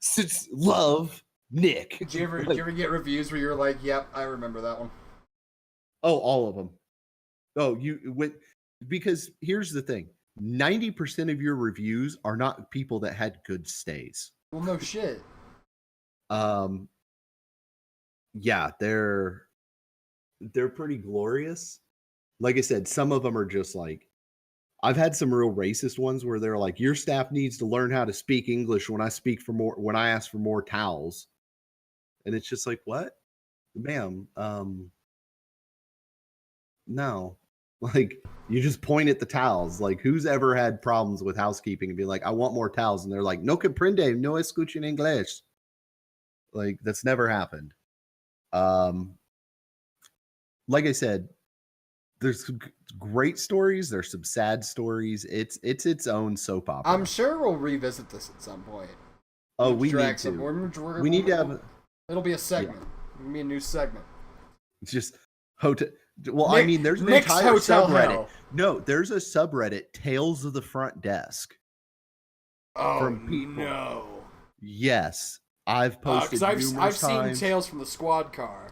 Since love, Nick. Did you ever get reviews where you're like, yep, I remember that one? Oh, all of them. Oh, because here's the thing. 90% of your reviews are not people that had good stays. Well, no shit. Yeah, they're pretty glorious. Like I said, some of them are just like, I've had some real racist ones where they're like, your staff needs to learn how to speak English when I ask for more towels. And it's just like, what? Ma'am, no. Like, you just point at the towels. Like, who's ever had problems with housekeeping and be like, I want more towels, and they're like, no comprende, no escucho en inglés. Like, that's never happened. Like I said, there's some great stories, there's some sad stories. It's its own soap opera. I'm sure we'll revisit this at some point. Oh, we need Drag to. some- We need to have. It'll be a segment. It'll be a new segment. It's just hotel. Well, I mean, there's an Nick's entire Hotel subreddit. Hell. No, there's a subreddit, Tales of the Front Desk. Oh From people. no! Yes, I've posted Because I've seen times. Tales from the Squad Car.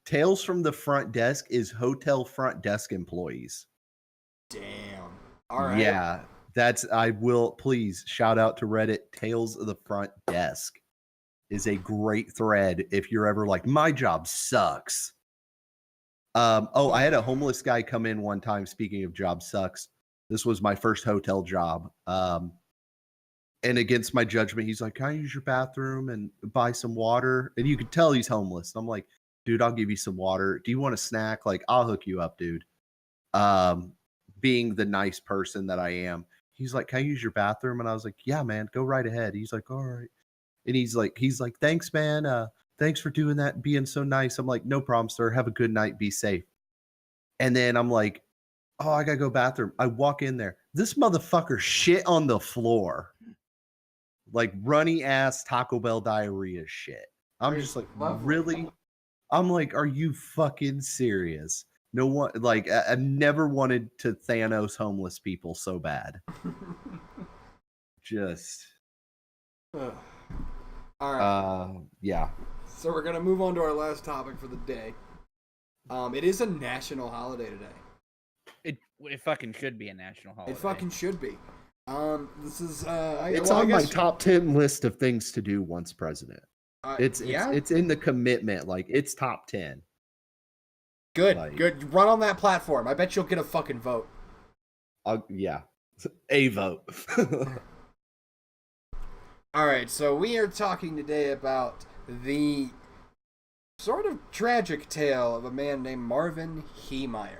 Tales from the Front Desk is hotel front desk employees. Damn. All right. Yeah, I will please shout out to Reddit. Tales of the Front Desk is a great thread if you're ever like, my job sucks. I had a homeless guy come in one time. Speaking of job sucks, this was my first hotel job. And against my judgment, he's like, can I use your bathroom and buy some water? And you could tell he's homeless. I'm like, dude, I'll give you some water. Do you want a snack? Like, I'll hook you up, dude. Being the nice person that I am, he's like, can I use your bathroom? And I was like, yeah, man, go right ahead. He's like, all right. And he's like, thanks, man. Thanks for doing that and being so nice. I'm like, no problem, sir. Have a good night. Be safe. And then I'm like, oh, I gotta go bathroom. I walk in there. This motherfucker shit on the floor. Like runny ass Taco Bell diarrhea shit. I'm just like, really? I'm like, are you fucking serious? No one, like, I never wanted to Thanos homeless people so bad. Just. All right. Yeah. So we're gonna move on to our last topic for the day. It is a national holiday today. It fucking should be a national holiday. It fucking should be. This is It's I on my guess, top 10 list of things to do once president. It's yeah. it's in the commitment. Like, it's top 10. Good, like- good. Run on that platform. I bet you'll get a fucking vote. Yeah. A vote. All right, so we are talking today about the sort of tragic tale of a man named Marvin Heemeyer.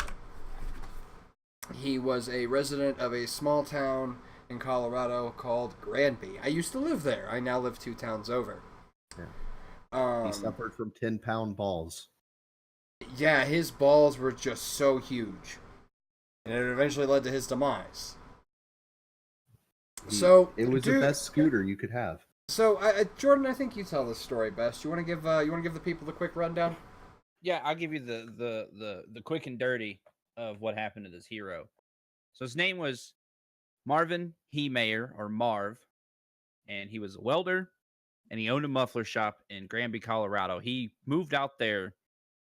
He was a resident of a small town in Colorado called Granby. I used to live there. I now live 2 towns over. Yeah. He suffered from 10-pound balls. Yeah, his balls were just so huge. And it eventually led to his demise. So It was the best scooter you could have. So, Jordan, I think you tell this story best. You want to give the people the quick rundown? Yeah, I'll give you the quick and dirty of what happened to this hero. So his name was Marvin Heemeyer, or Marv, and he was a welder, and he owned a muffler shop in Granby, Colorado. He moved out there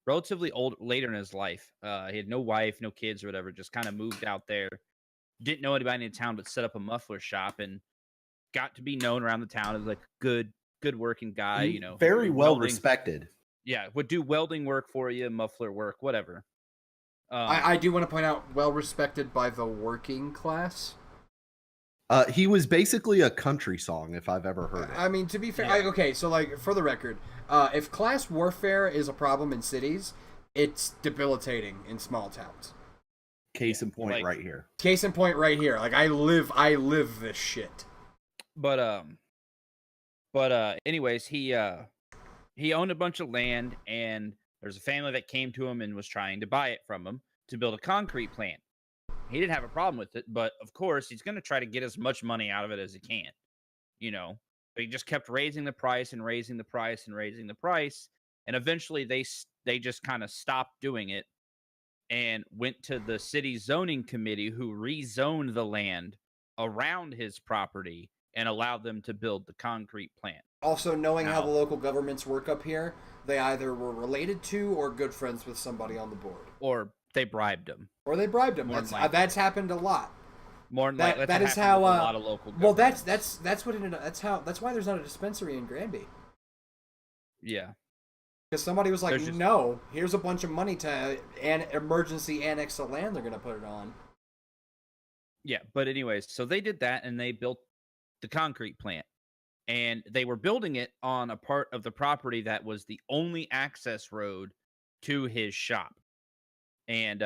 relatively later in his life. He had no wife, no kids, or whatever. Just kind of moved out there. Didn't know anybody in town, but set up a muffler shop and got to be known around the town as like good working guy. You know, Very well welding. respected. Yeah, would do welding work for you, muffler work, whatever. I do want to point out, well respected by the working class. He was basically a country song, if I've ever heard it. I mean, to be fair, Yeah. okay, so like for the record, if class warfare is a problem in cities, it's debilitating in small towns. Case in point, like- right here. Case in point, right here. Like I live this shit. But anyways, he owned a bunch of land, and there's a family that came to him and was trying to buy it from him to build a concrete plant. He didn't have a problem with it, but of course he's going to try to get as much money out of it as he can, you know. But he just kept raising the price and raising the price and raising the price, and eventually they just kind of stopped doing it and went to the city zoning committee, who rezoned the land around his property and allowed them to build the concrete plant. Also, knowing how Now- the local governments work up here, they either were related to or good friends with somebody on the board, Or they bribed him. or they bribed him. More That's than likely. that's happened a lot. More than That- like that is happened how, with a lot of local Well, governments. that's what ended up, that's why there's not a dispensary in Granby. Yeah. Because somebody was like, There's just- no, here's a bunch of money to an emergency annex of land they're going to put it on. Yeah, but anyways, so they did that and they built the concrete plant. And they were building it on a part of the property that was the only access road to his shop. And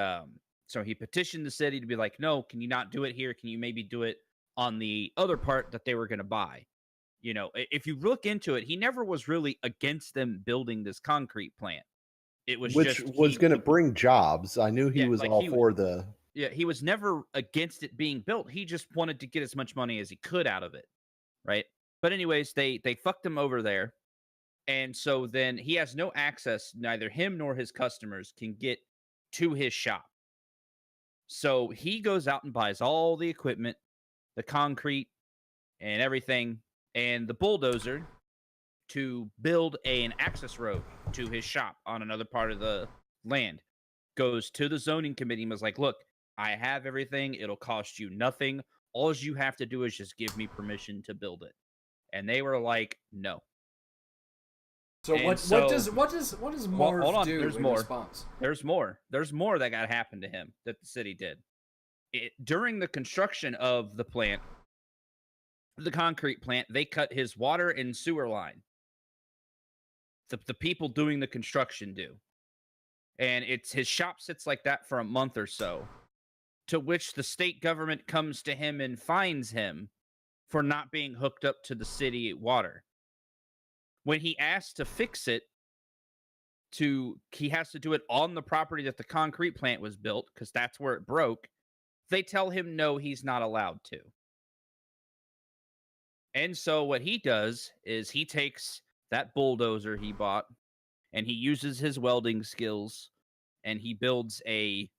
so he petitioned the city to be like, no, can you not do it here? Can you maybe do it on the other part that they were going to buy? You know, if you look into it, he never was really against them building this concrete plant. It was Which just was going to bring jobs. I knew he Yeah, was like all he for the. Yeah, he was never against it being built. He just wanted to get as much money as he could out of it, right? But anyways, they fucked him over there, and so then he has no access. Neither him nor his customers can get to his shop. So he goes out and buys all the equipment, the concrete, and everything, and the bulldozer to build an access road to his shop on another part of the land. Goes to the zoning committee and was like, look, I have everything. It'll cost you nothing. All you have to do is just give me permission to build it. And they were like, no. So And what so- does Marv hold on, do there's in more. response? There's more. There's more that got happened to him that the city did. During the construction of the plant, the concrete plant, they cut his water and sewer line. The people doing the construction do. And his shop sits like that for a month or so, to which the state government comes to him and fines him for not being hooked up to the city water. When he asks to fix it, he has to do it on the property that the concrete plant was built, because that's where it broke. They tell him no, he's not allowed to. And so what he does is he takes that bulldozer he bought, and he uses his welding skills, and he builds a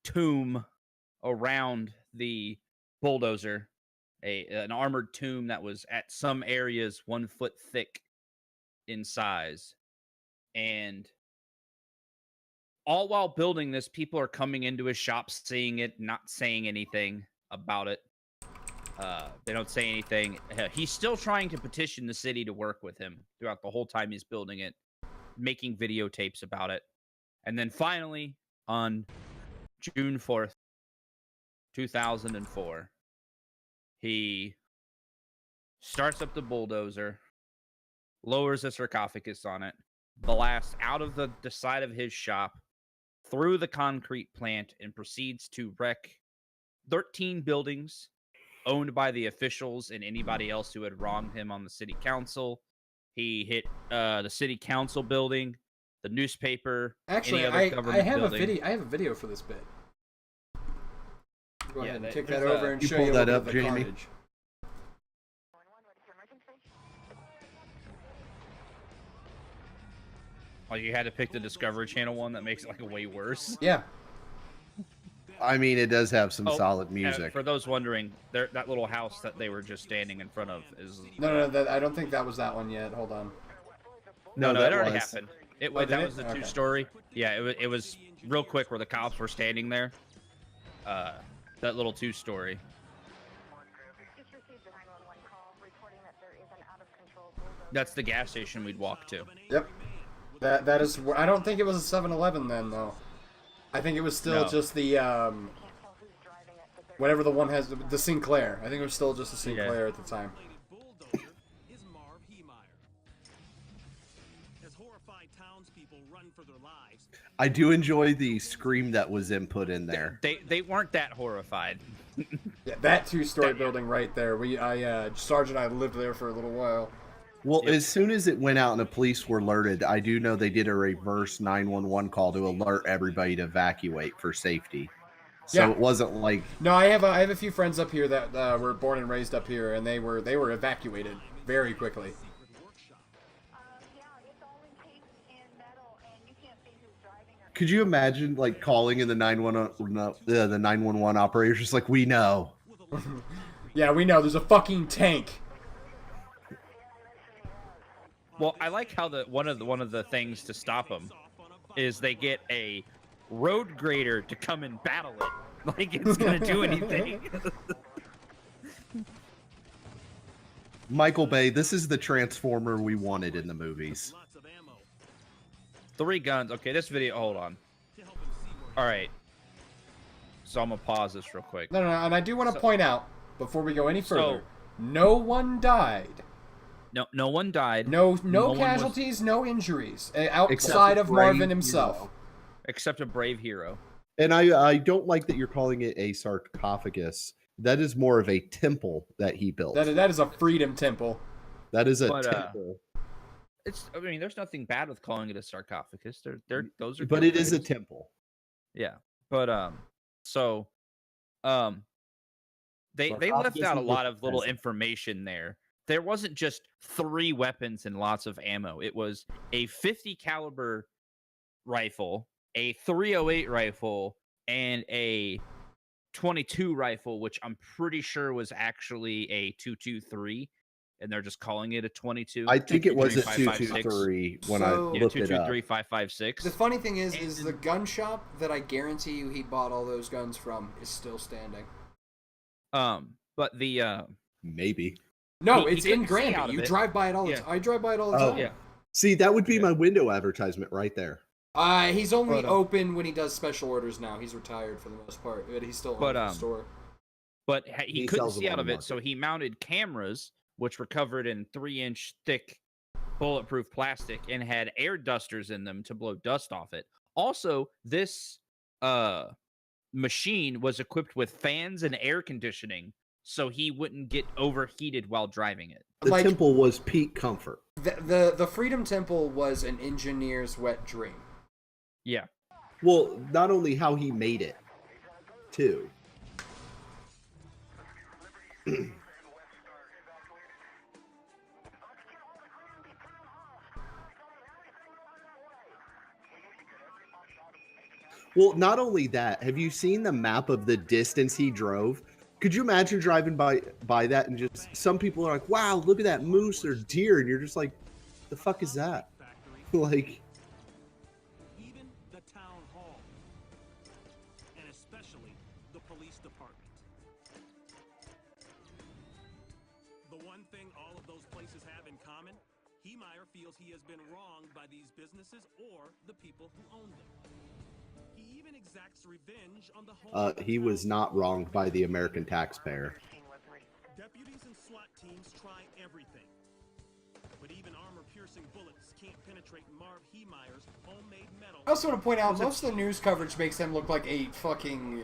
tomb around the bulldozer an armored tomb that was at some areas 1 foot thick in size. And all while building this, people are coming into his shop, seeing it, not saying anything about it. They don't say anything. He's still trying to petition the city to work with him throughout the whole time he's building it, making videotapes about it. And then finally, on June 4th, 2004, he starts up the bulldozer, lowers a sarcophagus on it, blasts out of the side of his shop, through the concrete plant, and proceeds to wreck 13 buildings owned by the officials and anybody else who had wronged him on the city council. He hit the city council building, the newspaper. Actually, any other government I have building. a video. I have a video for this bit. Go ahead and kick that there's over and You show pull you that a up, little bit of the Jamie? carnage. Oh, you had to pick the Discovery Channel one that makes it like way worse. Yeah. I mean, it does have some Oh, solid music. For those wondering, that little house that they were just standing in front of is No, I don't think that was that one yet. Hold on. no, that that already was. happened. Oh, did That it? was the Okay. 2-story. Yeah, it was real quick where the cops were standing there. That little 2-story. That's the gas station we'd walk to. Yep. That is. I don't think it was a 7-Eleven then, though. I think it was still No. just the whatever the one has, the Sinclair. I think it was still just a Sinclair at the time. I do enjoy the scream that was input in there. They weren't that horrified. Yeah, that 2-story building right there. Sergeant and I lived there for a little while. Well, Yep. as soon as it went out and the police were alerted, I do know they did a reverse 911 call to alert everybody to evacuate for safety. So Yeah. it wasn't like No, I have a few friends up here that were born and raised up here, and they were evacuated very quickly. could you imagine like calling in the 911 operators just like we know. Yeah, we know. There's a fucking tank. Well, I like how one of the things to stop them is they get a road grader to come and battle it. Like it's gonna do anything. Michael Bay, this is the Transformer we wanted in the movies. 3 guns. Okay, this video. Hold on. All right. So I'm gonna pause this real quick. No, and I do want to point out before we go any further, So- no one died. No one died. No one was- casualties, no injuries outside Except of Brave Marvin himself. Hero. except a brave hero. And I don't like that you're calling it a sarcophagus. That is more of a temple that he built. That is a freedom temple. That is a But, temple. I mean, there's nothing bad with calling it a sarcophagus. Those are. But good it is a words. temple. Yeah, but they left Sarcophagus out a is lot of little expensive. information there. There wasn't just 3 weapons and lots of ammo. It was a 50 caliber rifle, a 308 rifle, and a 22 rifle, which I'm pretty sure was actually a 223, and they're just calling it a 22. I think it was a 223, 223 when So- I Yeah, looked it up. 223 556. The funny thing is the gun shop that I guarantee you he bought all those guns from is still standing. But the Maybe. No, He it's in couldn't see out Granby. of You it. drive by it all the Yeah. time. I drive by it all the Oh. time. yeah. See, that would be Yeah. my window advertisement right there. He's only But, open when he does special orders now. He's retired for the most part, but he's still But, owns the store. But he He couldn't sells them see on out of the it, so market. he mounted cameras, which were covered in 3-inch thick bulletproof plastic and had air dusters in them to blow dust off it. Also, this machine was equipped with fans and air conditioning, so he wouldn't get overheated while driving it. The Like- temple was peak comfort. The Freedom Temple was an engineer's wet dream. Yeah. Well, not only how he made it, too. Well, not only that, have you seen the map of the distance he drove? Could you imagine driving by that and just some people are like, "Wow, look at that moose or deer," and you're just like, "The fuck is that?" Like, Even the town hall, and especially the police department. The one thing all of those places have in common, Heemeyer feels he has been wronged by these businesses or the people who own them. He even exacts revenge on the home. he was not wronged by the American taxpayer. Deputies and SWAT teams try everything. But even armor-piercing bullets can't penetrate Marv Heemeyer's homemade metal. I also want to point out, most of the news coverage makes him look like a fucking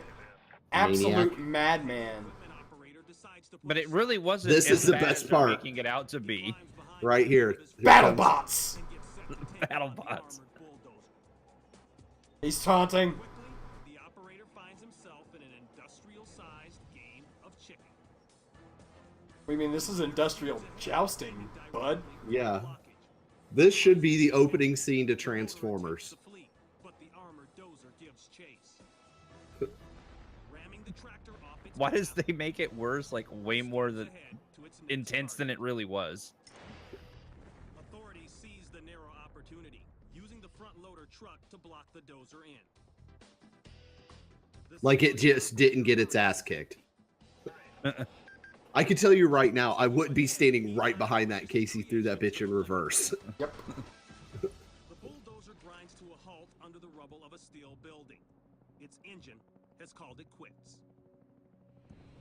absolute madman. But it really wasn't. This is as the bad best as they're part. making it out to be. Right here. Battle bots! Battle bots. He's taunting. The operator finds himself in an industrial-sized game of chicken. We mean, this is industrial jousting, bud. Yeah. This should be the opening scene to Transformers. But the armored dozer gives chase. Ramming the tractor off its Why does path, they make it worse? Like way more than ahead to its next intense than target. it really was. Authorities seize the narrow opportunity, using the front loader truck to block the dozer in. The Like it civilian just didn't get its ass kicked. I can tell you right now, I wouldn't be standing right behind that in case he threw that bitch in reverse. Yep. The bulldozer grinds to a halt under the rubble of a steel building. Its engine has called it quits.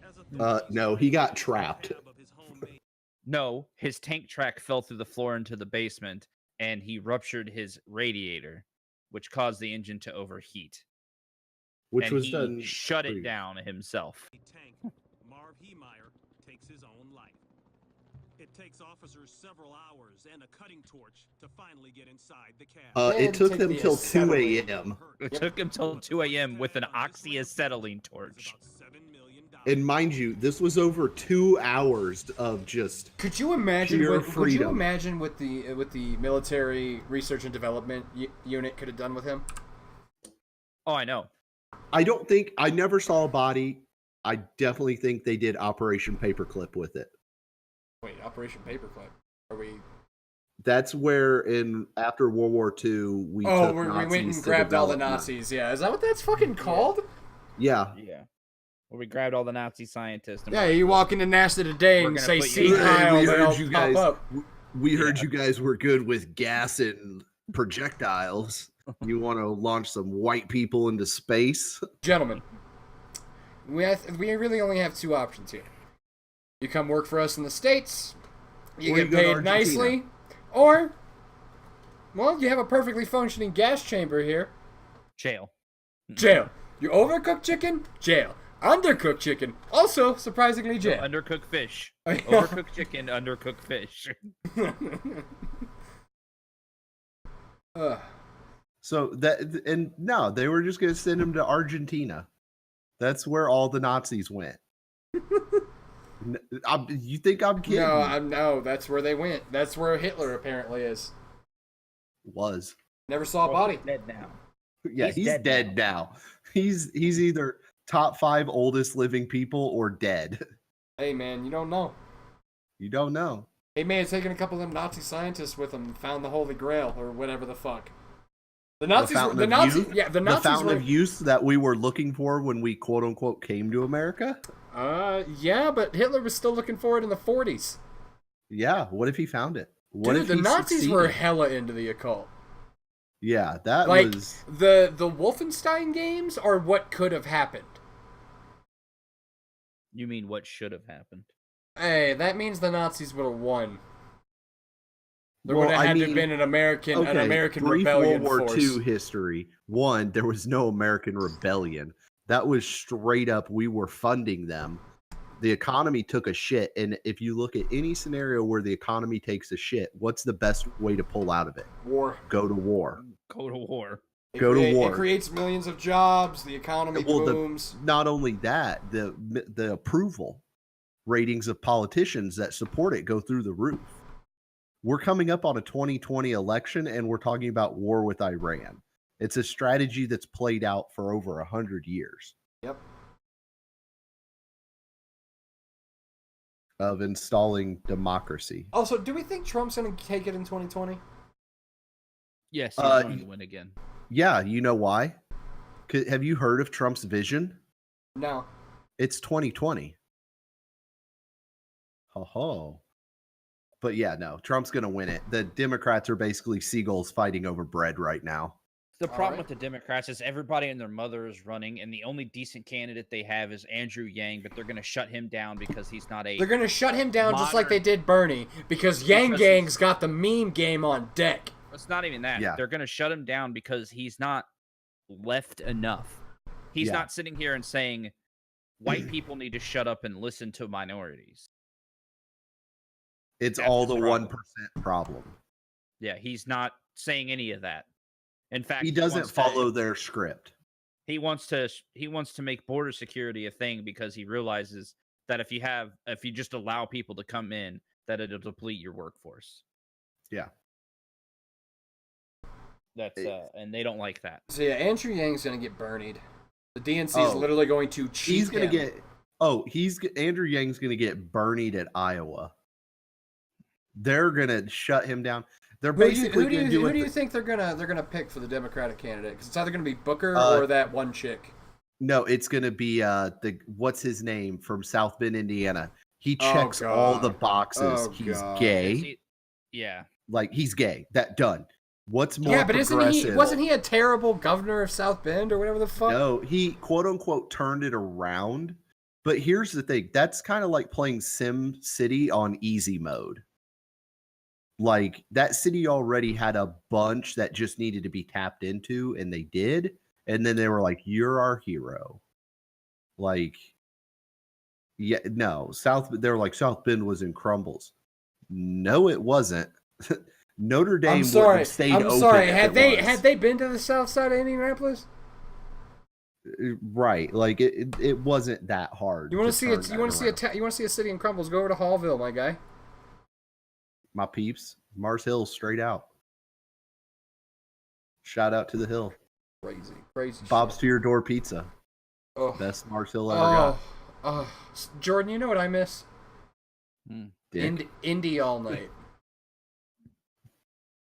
As authorities No, he got trapped. cab of his homemade No, his tank track fell through the floor into the basement, and he ruptured his radiator, which caused the engine to overheat. Which and was he done. shut pretty- it down himself. tank, Marv Heemeyer takes his own life. It takes officers several hours and a cutting torch to finally get inside the cab. It And took take them the till 2 acetylene. a.m. It took him till 2 a.m. with an oxyacetylene torch. And mind you, this was over 2 hours of just Could you imagine? Pure Could you freedom. imagine what the military research and development unit could have done with him? Oh, I know. I never saw a body. I definitely think they did Operation Paperclip with it. Wait, Operation Paperclip. Are we? That's where after World War II we Oh, took we went Nazis and to grabbed all the development. Nazis. Yeah, is that what that's fucking called? Yeah. Yeah. Well, we grabbed all the Nazi scientists. And Yeah, you walk into NASA today We're and gonna say put you "See in- Kyle," we they heard all you pop guys. up. We heard Yeah. you guys were good with gas and projectiles. You want to launch some white people into space? Gentlemen, we really only have two options here. You come work for us in the States, you Or get you go to paid Argentina. nicely, or, well, you have a perfectly functioning gas chamber here. Jail. Jail. You overcooked chicken? Jail. Undercooked chicken? Also, surprisingly, jail. Undercooked fish. Overcooked chicken, undercooked fish. Ugh. So no, they were just going to send him to Argentina. That's where all the Nazis went. You think I'm kidding? No, that's where they went. That's where Hitler apparently is. Was. Never saw a body. Dead now. Yeah, he's dead now. He's either top 5 oldest living people or dead. Hey, man, you don't know. You don't know. He may have taken a couple of them Nazi scientists with him and found the Holy Grail or whatever the fuck. The Nazis fountain were, of youth? yeah, the The Nazis fountain were, of youth that we were looking for when we quote unquote came to America? yeah, but Hitler was still looking for it in the 40s. Yeah, what if he found it? What Dude, if the he Nazis were succeeded? hella into the occult. Yeah, that Like, was the Wolfenstein games are what could have happened. You mean what should have happened? Hey, that means the Nazis would have won. There Well, would have I had to mean, have been an American brief rebellion World War force. II history. One, there was no American rebellion. That was straight up, we were funding them. The economy took a shit, and if you look at any scenario where the economy takes a shit, what's the best way to pull out of it? War. Go to war. Go to war. Go to war. It creates millions of jobs. The economy Well, booms. Not only that, the approval ratings of politicians that support it go through the roof. We're coming up on a 2020 election, and we're talking about war with Iran. It's a strategy that's played out for over 100 years. Yep. of installing democracy. Also, do we think Trump's going to take it in 2020? Yes, he's going to win again. Yeah, you know why? Have you heard of Trump's vision? No. It's 2020. Ho. But yeah, no, Trump's going to win it. The Democrats are basically seagulls fighting over bread right now. The problem right. with the Democrats is everybody and their mother is running, and the only decent candidate they have is Andrew Yang, but they're going to shut him down because he's not a... They're going to shut him down just like they did Bernie, because Yang Gang's got the meme game on deck. It's not even that. Yeah. They're going to shut him down because he's not left enough. He's not sitting here and saying, white people need to shut up and listen to minorities. It's That's all the the problem. 1% problem. Yeah, he's not saying any of that. In fact, He doesn't follow their script. He wants to make border security a thing because he realizes that if you just allow people to come in, that it'll deplete your workforce. Yeah. That's and they don't like that. So yeah, Andrew Yang's going to get Bernied. The DNC is literally going to cheat He's going to him. Andrew Yang's going to get Bernied at Iowa. They're going to shut him down. They're basically going to do who do you think they're gonna pick for the Democratic candidate? Because it's either going to be Booker or that one chick. No, it's going to be what's his name from South Bend, Indiana. He checks all the boxes. He's gay. Yeah. Like he's gay. That done. What's more? Yeah, but wasn't he a terrible governor of South Bend or whatever the fuck? No, he quote unquote turned it around. But here's the thing: that's kind of like playing Sim City on easy mode. Like that city already had a bunch that just needed to be tapped into, and they did. And then they were like, "You're our hero." Like, yeah, no, they were like South Bend was in crumbles. No, it wasn't. Notre Dame would have stayed open. I'm sorry. Had they been to the south side of Indianapolis? Right, like it wasn't that hard. You want to see a city in crumbles? Go over to Hallville, my guy. My peeps, Mars Hill, straight out. Shout out to the hill. Crazy. Bob's shit. to your door pizza. Oh. Best Mars Hill ever got. Oh, Jordan, you know what I miss? Indy all night.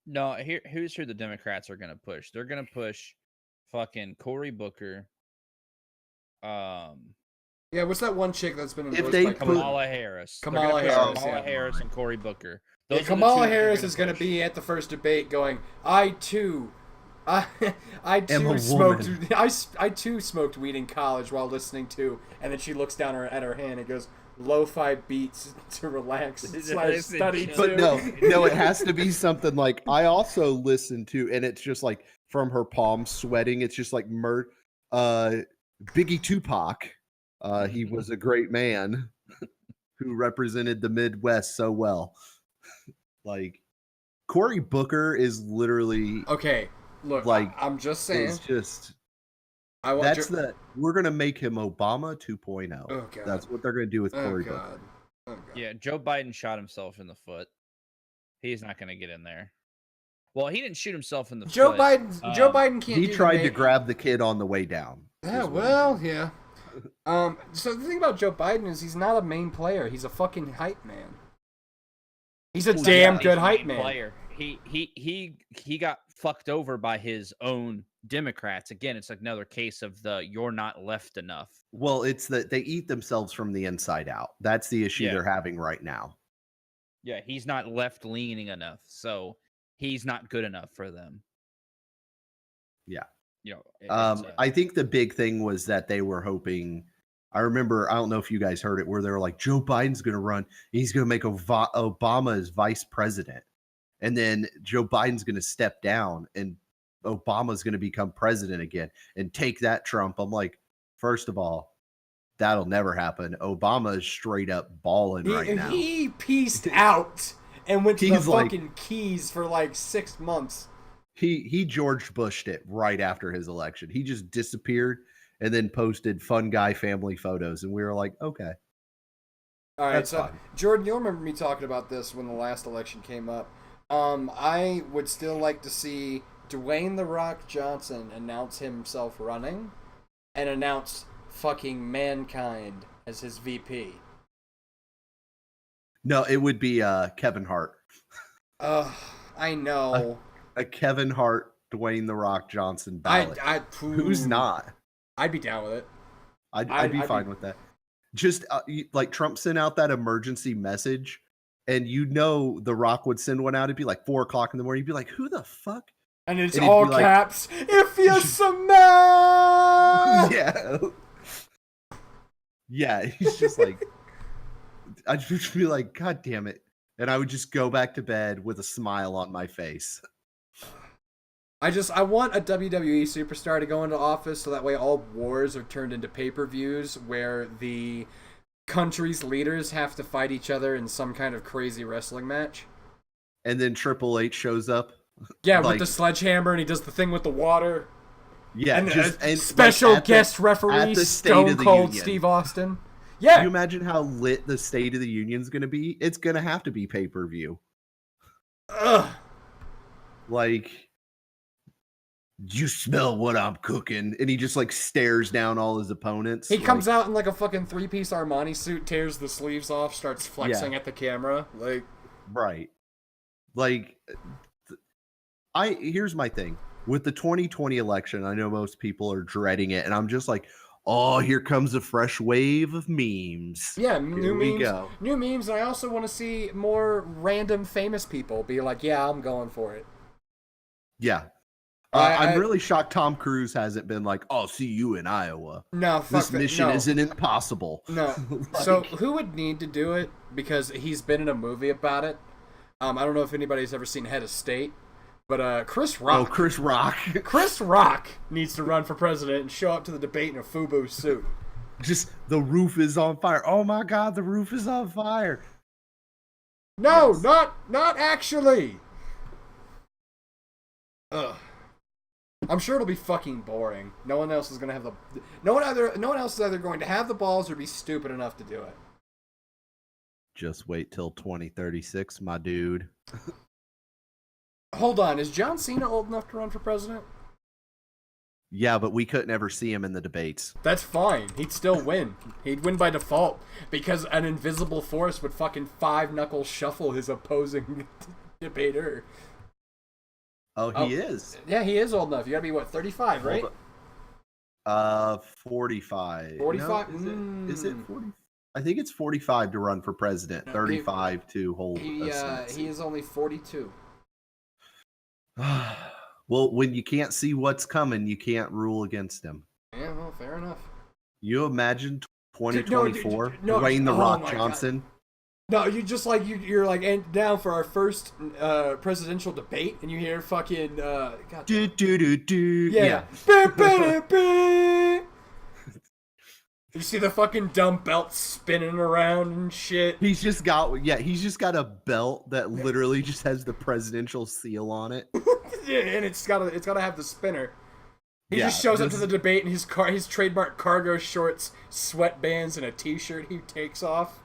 No, here's who the Democrats are gonna push. They're gonna push fucking Cory Booker. Yeah, what's that one chick that's been endorsed they by Kamala Harris. Kamala Harris. Kamala Harris and Cory Booker. Yeah, Kamala Harris is going to be at the first debate going, I too smoked weed in college while listening to, and then she looks down at her hand and goes, lo-fi beats to relax / study too. But no, it has to be something like I also listen to, and it's just like from her palms sweating. It's just like Biggie Tupac. He was a great man who represented the Midwest so well. Like Cory Booker is literally okay. Look, like I'm just saying. It's just we're gonna make him Obama 2.0. Oh, God. That's what they're gonna do with Cory Booker. Oh, God. Yeah, Joe Biden shot himself in the foot. He's not gonna get in there. Well, he didn't shoot himself in the foot. Joe Biden can't. He tried to grab the kid on the way down. Yeah, well, yeah. So the thing about Joe Biden is he's not a main player. He's a fucking hype man. He's a damn good hype man. Player. He got fucked over by his own Democrats. Again, it's like another case of you're not left enough. Well, it's that they eat themselves from the inside out. That's the issue they're having right now. Yeah, he's not left leaning enough, so he's not good enough for them. Yeah. You know, I think the big thing was that they were hoping. I remember, I don't know if you guys heard it, where they were like, Joe Biden's going to run. He's going to make Obama as vice president. And then Joe Biden's going to step down and Obama's going to become president again and take that Trump. I'm like, first of all, that'll never happen. Obama is straight up balling right now. He pieced out and went to the fucking Keys for like 6 months. He George Bushed it right after his election. He just disappeared and then posted fun guy family photos. And we were like, okay. All right, that's so fine. Jordan, you'll remember me talking about this when the last election came up. I would still like to see Dwayne "The Rock" Johnson announce himself running and announce fucking Mankind as his VP. No, it would be Kevin Hart. I know. A Kevin Hart, Dwayne The Rock Johnson ballot. Who's not? I'd be down with it. I'd be fine with that. Just like Trump sent out that emergency message, and The Rock would send one out. It'd be like 4:00 in the morning. You'd be like, "Who the fuck?" And it's all caps. If you smell. Yeah. He's just like, I'd just be like, "God damn it!" And I would just go back to bed with a smile on my face. I want a WWE superstar to go into office so that way all wars are turned into pay-per-views where the country's leaders have to fight each other in some kind of crazy wrestling match. And then Triple H shows up. Yeah, with the sledgehammer, and he does the thing with the water. Yeah, and special guest referee Stone Cold Steve Austin. Yeah. Can you imagine how lit the State of the Union's going to be? It's going to have to be pay-per-view. Ugh. Like, you smell what I'm cooking? And he just like stares down all his opponents. He comes out in like a fucking 3-piece Armani suit, tears the sleeves off, starts flexing at the camera. Like, right. Like, here's my thing. With the 2020 election, I know most people are dreading it, and I'm just like, oh, here comes a fresh wave of memes. Yeah, new memes, and I also want to see more random famous people be like, yeah, I'm going for it. Yeah. I'm really shocked Tom Cruise hasn't been like, "I'll see you in Iowa." No, fuck this mission isn't impossible. No. Like, so who would need to do it? Because he's been in a movie about it. I don't know if anybody's ever seen Head of State, but Chris Rock. Oh, Chris Rock. Chris Rock needs to run for president and show up to the debate in a FUBU suit. Just, the roof is on fire. Oh my God, the roof is on fire. No, yes. not actually. Ugh. I'm sure it'll be fucking boring. No one else is gonna have no one else is either going to have the balls or be stupid enough to do it. Just wait till 2036, my dude. Hold on, is John Cena old enough to run for president? Yeah, but we couldn't ever see him in the debates. That's fine. He'd still win. He'd win by default because an invisible force would fucking 5-knuckle shuffle his opposing debater. Oh, he is. Yeah, he is old enough. You gotta be, what, 35, right? 45. 45? No, is it 40? I think it's 45 to run for president, no, 35 to hold a Senate seat. He is only 42. Well, when you can't see what's coming, you can't rule against him. Yeah, well, fair enough. You imagine 2024, Dwayne The Rock Johnson? God. No, you just like you're like down for our first presidential debate, and you hear fucking yeah. You see the fucking dumb belt spinning around and shit. He's just got a belt that literally just has the presidential seal on it. Yeah, and it's gotta have the spinner. He just shows up to the debate in his trademark cargo shorts, sweatbands, and a t-shirt he takes off.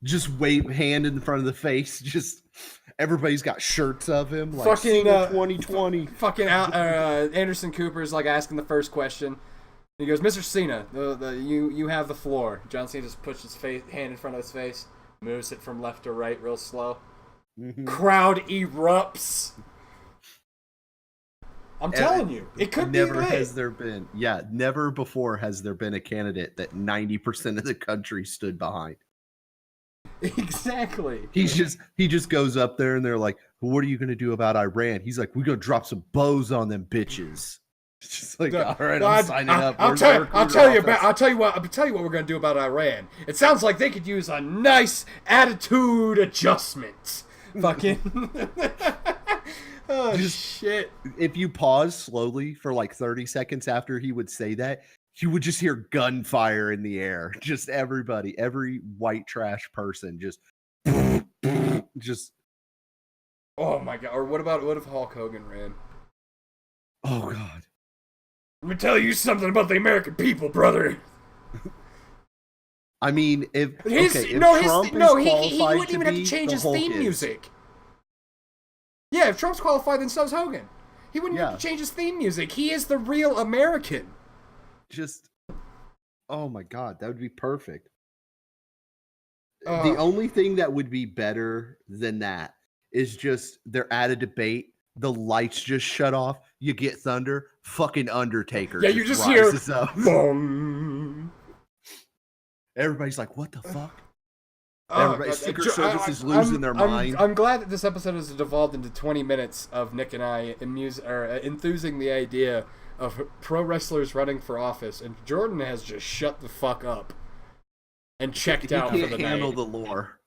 Just wave hand in front of the face. Just everybody's got shirts of him. Like, fucking 2020. Fucking Anderson Cooper's like asking the first question. He goes, "Mr. Cena, you have the floor." John Cena just puts his hand in front of his face, moves it from left to right real slow. Mm-hmm. Crowd erupts. I'm telling you, it could never be has there been. Yeah, never before has there been a candidate that 90% of the country stood behind. Exactly. He just goes up there and they're like, "What are you gonna do about Iran?" He's like, "We're gonna drop some bows on them bitches." It's just like, all right, I'm signing up. I'll tell you what we're gonna do about Iran. It sounds like they could use a nice attitude adjustment. Fucking. Oh shit! If you pause slowly for like 30 seconds after he would say that, you would just hear gunfire in the air. Just everybody, every white trash person, just. Oh my God! Or what if Hulk Hogan ran? Oh God! Let me tell you something about the American people, brother. I mean, if Trump he wouldn't even have to change his Hulk theme music. Yeah, if Trump's qualified, then so's Hogan. He wouldn't have to change his theme music. He is the real American. Oh my God, that would be perfect. The only thing that would be better than that is just they're at a debate, the lights just shut off, you get thunder, fucking Undertaker. Yeah, you just hear rises up. boom. Everybody's like, what the fuck? Oh, Everybody, God, Secret Service is losing their mind. I'm glad that this episode has devolved into 20 minutes of Nick and I enthusing the idea of pro wrestlers running for office, and Jordan has just shut the fuck up and checked out for He the can't handle night. the lore.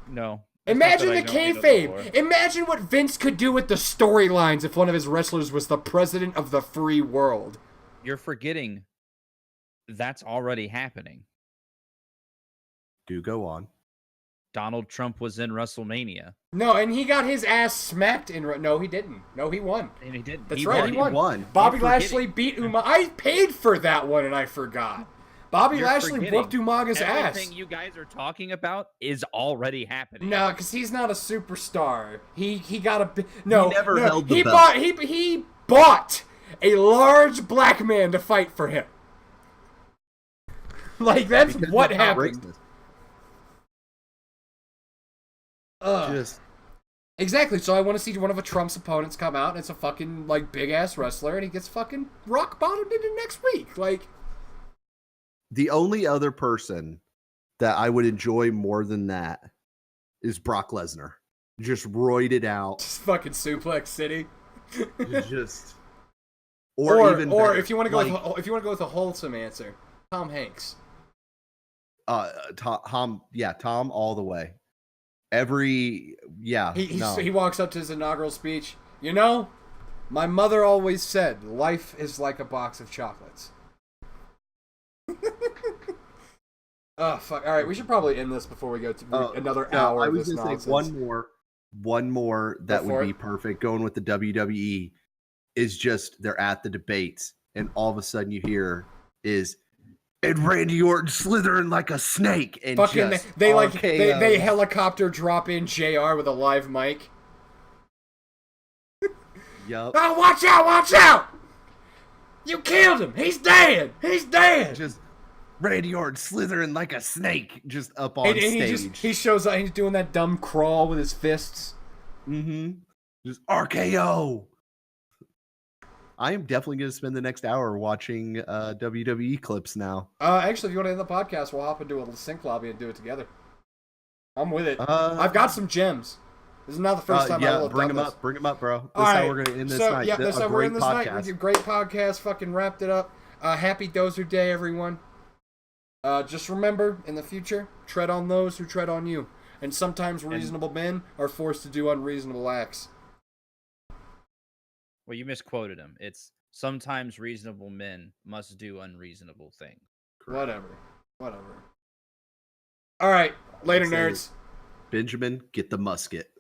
No. Imagine the kayfabe. Imagine what Vince could do with the storylines if one of his wrestlers was the president of the free world. You're forgetting that's already happening. Do go on. Donald Trump was in WrestleMania. No, and he got his ass smacked in. No, he didn't. No, he won. And he did. That's right, he won. He Bobby You're Lashley beat Umaga. I paid for that one and I forgot. Bobby You're Lashley forgetting. whooped Umaga's ass. Everything you guys are talking about is already happening. No, because he's not a superstar. He got a no. He never no, held the he belt. bought he bought a large black man to fight for him. Like that's Because what he's not happened. racist. Ugh. Just Exactly. So I want to see one of Trump's opponents come out, and it's a fucking like big ass wrestler, and he gets fucking rock bottomed into next week. Like the only other person that I would enjoy more than that is Brock Lesnar. Just roided out. just fucking Suplex City. Just Or even better, if you want to go like, if you want to go with a wholesome answer, Tom Hanks. Tom all the way. He He walks up to his inaugural speech. You know, my mother always said life is like a box of chocolates. Oh fuck! All right, we should probably end this before we go to another hour. I of was this gonna nonsense. say one more that would be perfect. Going with the WWE is just they're at the debates, and all of a sudden you hear is. And Randy Orton slithering like a snake, and Fucking just they helicopter drop in JR with a live mic. Yup. Oh, watch out! Watch out! You killed him. He's dead. He's dead. Just Randy Orton slithering like a snake, just up on And stage. he shows up. He's doing that dumb crawl with his fists. Mm-hmm. Just RKO. I am definitely going to spend the next hour watching WWE clips now. Actually, if you want to end the podcast, we'll hop into a sync lobby and do it together. I'm with it. I've got some gems. This is not the first time I will have bring done them this. up. Bring them up, bro. This All is right. how we're going to end this So, night. yeah, that's how we're in this night. We podcast. did great podcast. Fucking wrapped it up. Happy Dozer Day, everyone. Just remember, in the future, tread on those who tread on you. And sometimes reasonable men are forced to do unreasonable acts. Well, you misquoted him. It's sometimes reasonable men must do unreasonable things. Whatever. All right. Later, So, nerds. Benjamin, get the musket.